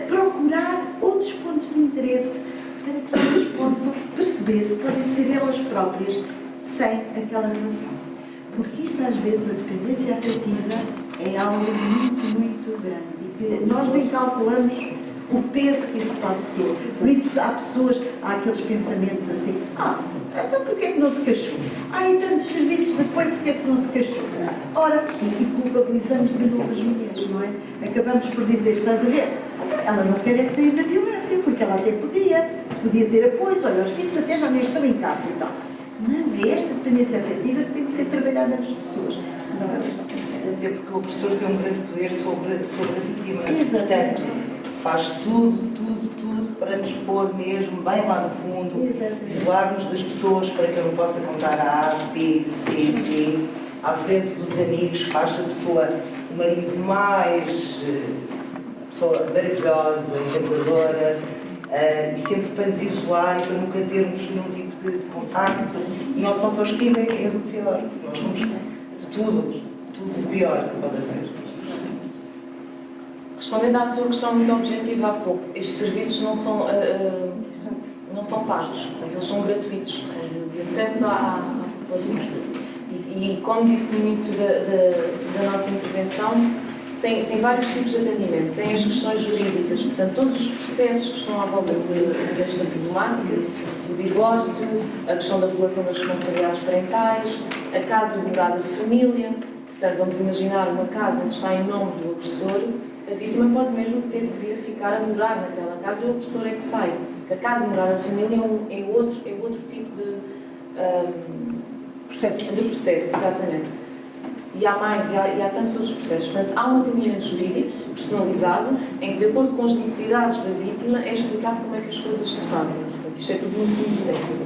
Procurar outros pontos de interesse para que elas possam perceber que podem ser elas próprias sem aquela relação. Porque isto às vezes, a dependência afetiva é algo muito, muito grande e que nós nem calculamos o peso que isso pode ter. Por isso há aqueles pensamentos assim, então porquê que não se queixou? E tantos serviços de apoio, porquê que não se queixou? Ora, e culpabilizamos de novo as mulheres, não é? Acabamos por dizer, estás a ver? Ela não quer sair da violência, porque ela até podia ter apoios, olha, os filhos até já nem estão em casa e tal. Não, é esta dependência afetiva que tem que ser trabalhada nas pessoas, senão elas não conseguem. Até porque o opressor tem um grande poder sobre a vítima. Exatamente. Portanto, faz tudo para nos pôr mesmo bem lá no fundo, isolar-nos das pessoas para que eu não possa contar a B, C, D, à frente dos amigos, faz a pessoa, o marido mais, pessoa maravilhosa, encantadora, e sempre para nos isolar e para nunca termos nenhum tipo de contacto. E nossa autoestima é do pior, nós somos de tudo de pior que pode haver. Respondendo à sua questão muito objetiva há pouco, estes serviços não são pagos, portanto, eles são gratuitos, de acesso à população. E como disse no início da nossa intervenção, tem vários tipos de atendimento. Tem as questões jurídicas, portanto, todos os processos que estão à volta desta problemática, o divórcio, a questão da regulação das responsabilidades parentais, a casa de morada de família. Portanto, vamos imaginar uma casa que está em nome do agressor. A vítima pode mesmo ter de vir a ficar a morar naquela casa e o agressor é que sai. A casa morada de família é outro tipo de processo, exatamente. E há tantos outros processos. Portanto, há um atendimento jurídico personalizado em que, de acordo com as necessidades da vítima, é explicado como é que as coisas se fazem. Portanto, isto é tudo muito técnico.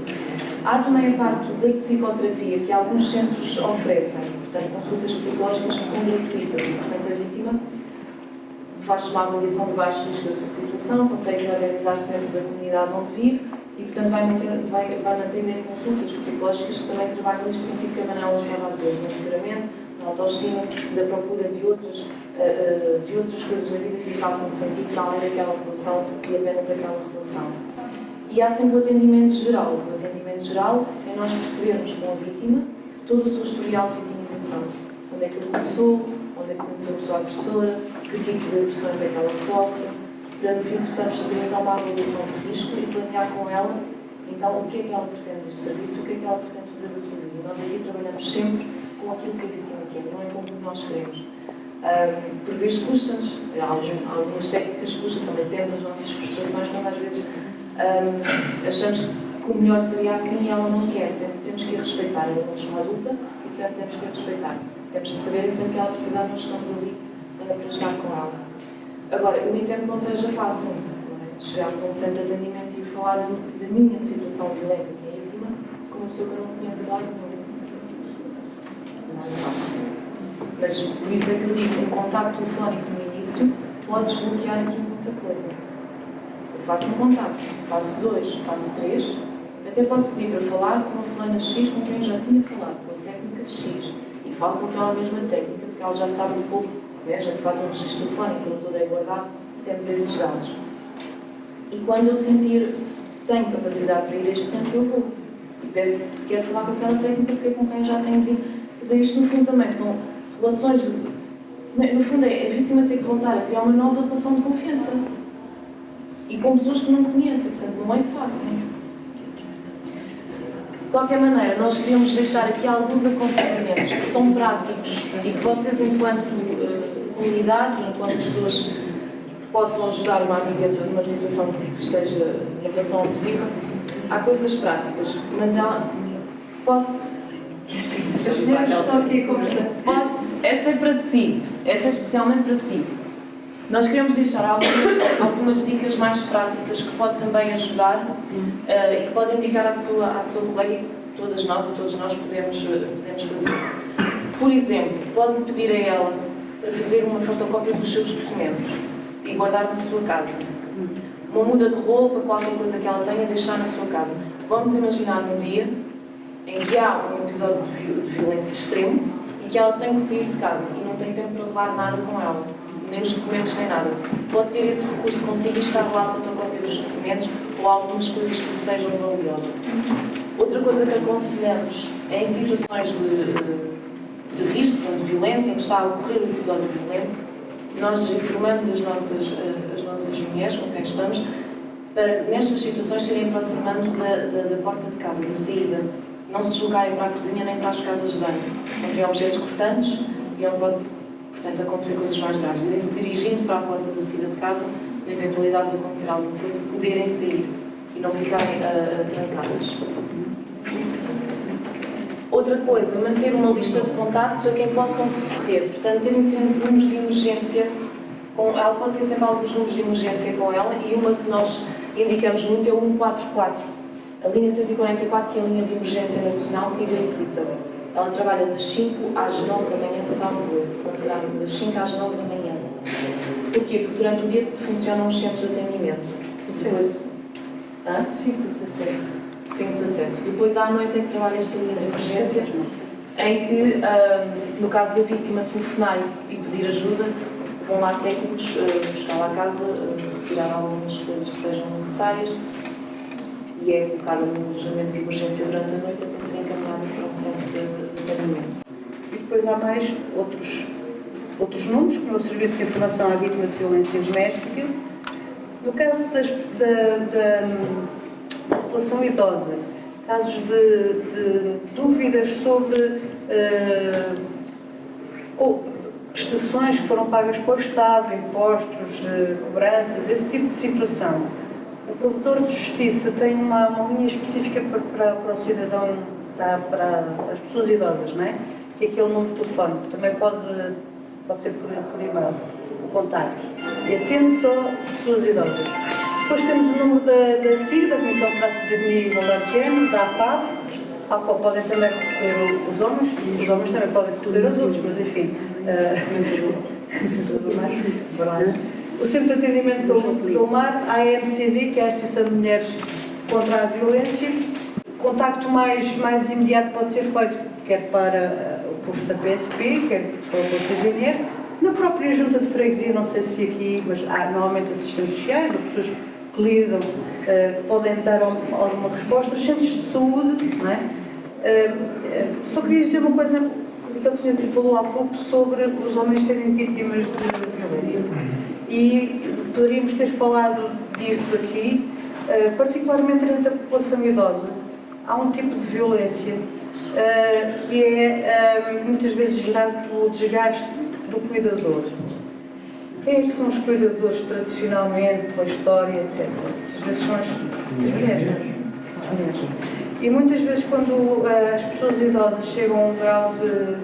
Há também a parte da psicoterapia que alguns centros oferecem. Portanto, consultas psicológicas que são gratuitas e, portanto, a vítima faz uma avaliação de baixo risco da sua situação, consegue organizar-se dentro da comunidade onde vive e, portanto, vai manter consultas psicológicas que também trabalham neste sentido que a Manuela estava a dizer, no melhoramento, na autoestima, da procura de outras coisas na vida que lhe façam sentido para além daquela relação e apenas aquela relação. E há sempre o atendimento geral. O atendimento geral é nós percebermos com a vítima todo o seu historial de vitimização. Onde é que ele começou, onde é que conheceu a pessoa agressora, que tipo de agressões é que ela sofre, para no fim possamos fazer então uma avaliação de risco e planear com ela então o que é que ela pretende deste serviço, o que é que ela pretende fazer da sua vida. E nós aqui trabalhamos sempre com aquilo que a vítima quer, não é com o que nós queremos. Por vezes custa-nos, algumas técnicas custam, também temos as nossas frustrações quando às vezes achamos que o melhor seria assim e ela não quer. Temos que a respeitar, ela não é uma adulta e portanto temos que a respeitar. Temos de saber sempre que ela precisar, nós estamos ali para estar com ela. Agora, eu entendo que não seja fácil, não é? Chegarmos a um centro de atendimento e falar da minha situação violenta, que é íntima, como uma pessoa que eu não conheço lá de novo. Não é fácil. Mas por isso é que eu digo, um contacto telefónico no início pode desbloquear aqui muita coisa. Eu faço um contacto, faço 2, faço 3, até posso pedir para falar com uma fulana X com quem eu já tinha falado, com a técnica de X, e falo com aquela mesma técnica, porque ela já sabe um pouco, né? A gente faz um registro telefónico, eu todo é guardado, temos esses dados. E quando eu sentir que tenho capacidade para ir a este centro, eu vou. E peço que quero falar com aquela técnica, porque é com quem já tenho vindo. Quer dizer, isto no fundo também são relações de... No fundo é a vítima ter que voltar a criar uma nova relação de confiança. E com pessoas que não conhecem, portanto não é fácil. De qualquer maneira, nós queríamos deixar aqui alguns aconselhamentos que são práticos e que vocês, enquanto comunidade e enquanto pessoas possam ajudar uma amiga numa situação que esteja na relação abusiva, há coisas práticas, mas ela... Posso? Posso? Esta é para si, esta é especialmente para si. Nós queremos deixar algumas dicas mais práticas que pode também ajudar e que pode indicar à sua colega e todas nós e todos nós podemos fazer. Por exemplo, pode pedir a ela para fazer uma fotocópia dos seus documentos e guardar na sua casa. Uma muda de roupa, qualquer coisa que ela tenha, deixar na sua casa. Vamos imaginar um dia em que há um episódio de violência extremo e que ela tem que sair de casa e não tem tempo para levar nada com ela, nem os documentos nem nada. Pode ter esse recurso consigo e estar lá a fotocópia dos documentos ou algumas coisas que sejam valiosas. Outra coisa que aconselhamos é em situações de risco, de violência, em que está a ocorrer um episódio violento, nós informamos as nossas mulheres com quem estamos para, nestas situações, se irem aproximando da porta de casa, da saída. Não se deslocarem para a cozinha nem para as casas de banho. Não tem objetos cortantes e onde pode, portanto, acontecer coisas mais graves. Irem-se dirigindo para a porta da saída de casa, na eventualidade de acontecer alguma coisa, poderem sair e não ficarem trancadas. Outra coisa, manter uma lista de contactos a quem possam recorrer. Portanto, terem sempre números de emergência. Ela pode ter sempre alguns números de emergência com ela e uma que nós indicamos muito é o 144. A linha 144, que é a linha de emergência nacional e gratuita. Ela trabalha das 5 às 9 da manhã, sábado, das 5 às 9 da manhã. Porquê? Porque durante o dia funcionam os centros de atendimento. 5-17. Depois, à noite, é que trabalha esta linha de emergência, em que, no caso da vítima telefonar e pedir ajuda, vão lá técnicos buscar lá a casa, retirar algumas coisas que sejam necessárias e é colocada no alojamento de emergência durante a noite até ser encaminhada para um centro de atendimento. E depois há mais outros números, como é o Serviço de Informação à Vítima de Violência Doméstica. No caso da população idosa, casos de dúvidas sobre prestações que foram pagas para o Estado, impostos, cobranças, esse tipo de situação. O provedor de justiça tem uma linha específica para o cidadão, para as pessoas idosas, não é? Que é aquele número de telefone, que também pode ser por e-mail, o contacto. E atende só pessoas idosas. Depois temos o número da CID, da Comissão para a Cidadania e Igualdade de Género, da APAV, ao qual podem também recorrer os homens também podem recorrer aos outros, mas enfim. O Centro de Atendimento do Mar, a AMCV, que é a Associação de Mulheres contra a Violência. O contacto mais imediato pode ser feito quer para o posto da PSP, quer para o posto da GNR, na própria junta de freguesia, não sei se aqui, mas há normalmente assistentes sociais ou pessoas que lidam, que podem dar alguma resposta. Os centros de saúde, não é? Só queria dizer uma coisa, aquele senhor que falou há pouco sobre os homens serem vítimas de violência. E poderíamos ter falado disso aqui, particularmente entre a população idosa. Há um tipo de violência que é muitas vezes gerado pelo desgaste do cuidador. Quem é que são os cuidadores tradicionalmente, pela história, etc.? Às vezes são as mulheres. E muitas vezes quando as pessoas idosas chegam a um grau de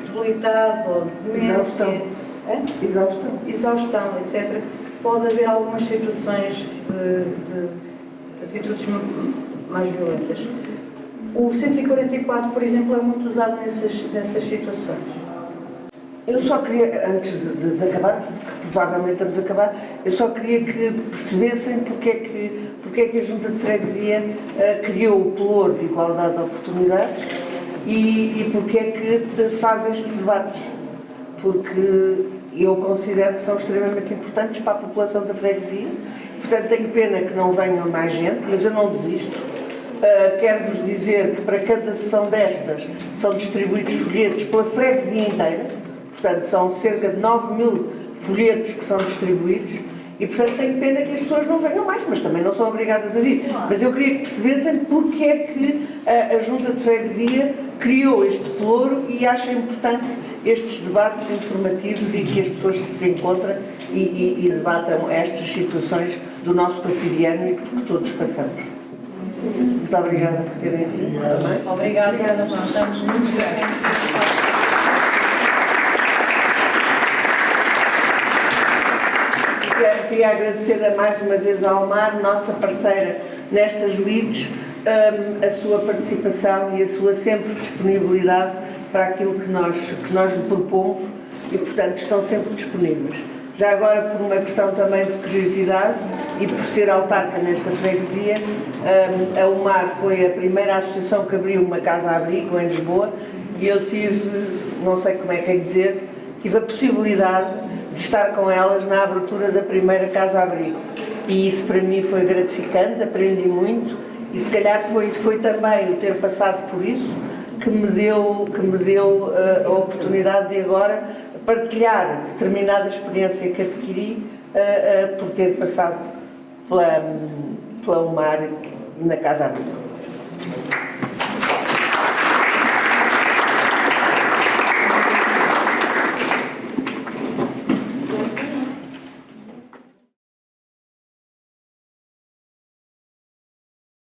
debilidade ou de demência, exaustão, etc., pode haver algumas situações atitudes mais violentas. O 144, por exemplo, é muito usado nessas situações. Eu só queria, antes de acabar, porque provavelmente estamos a acabar, eu só queria que percebessem porque é que a Junta de Freguesia criou o pelouro de igualdade de oportunidades e porque é que faz estes debates. Porque eu considero que são extremamente importantes para a população da freguesia. Portanto, tenho pena que não venham mais gente, mas eu não desisto. Quero-vos dizer que para cada sessão destas são distribuídos folhetos pela freguesia inteira. Portanto, são cerca de 9.000 folhetos que são distribuídos e, portanto, tenho pena que as pessoas não venham mais, mas também não são obrigadas a vir. Mas eu queria que percebessem porque é que a Junta de Freguesia criou este pelouro e acha importante estes debates informativos e que as pessoas se encontrem e debatam estas situações do nosso cotidiano e que todos passamos. Muito obrigada por terem vindo também. Obrigada, nós estamos muito bem. Queria agradecer mais uma vez à Almar, nossa parceira nestas leads, a sua participação e a sua sempre disponibilidade para aquilo que nós lhe propomos e, portanto, estão sempre disponíveis. Já agora, por uma questão também de curiosidade e por ser autarca nesta freguesia, a UMAR foi a primeira associação que abriu uma casa-abrigo em Lisboa e eu tive, não sei como é que é dizer, tive a possibilidade de estar com elas na abertura da primeira casa-abrigo. E isso para mim foi gratificante, aprendi muito e se calhar foi também o ter passado por isso que me deu a oportunidade de agora partilhar determinada experiência que adquiri por ter passado pela UMAR na casa-abrigo.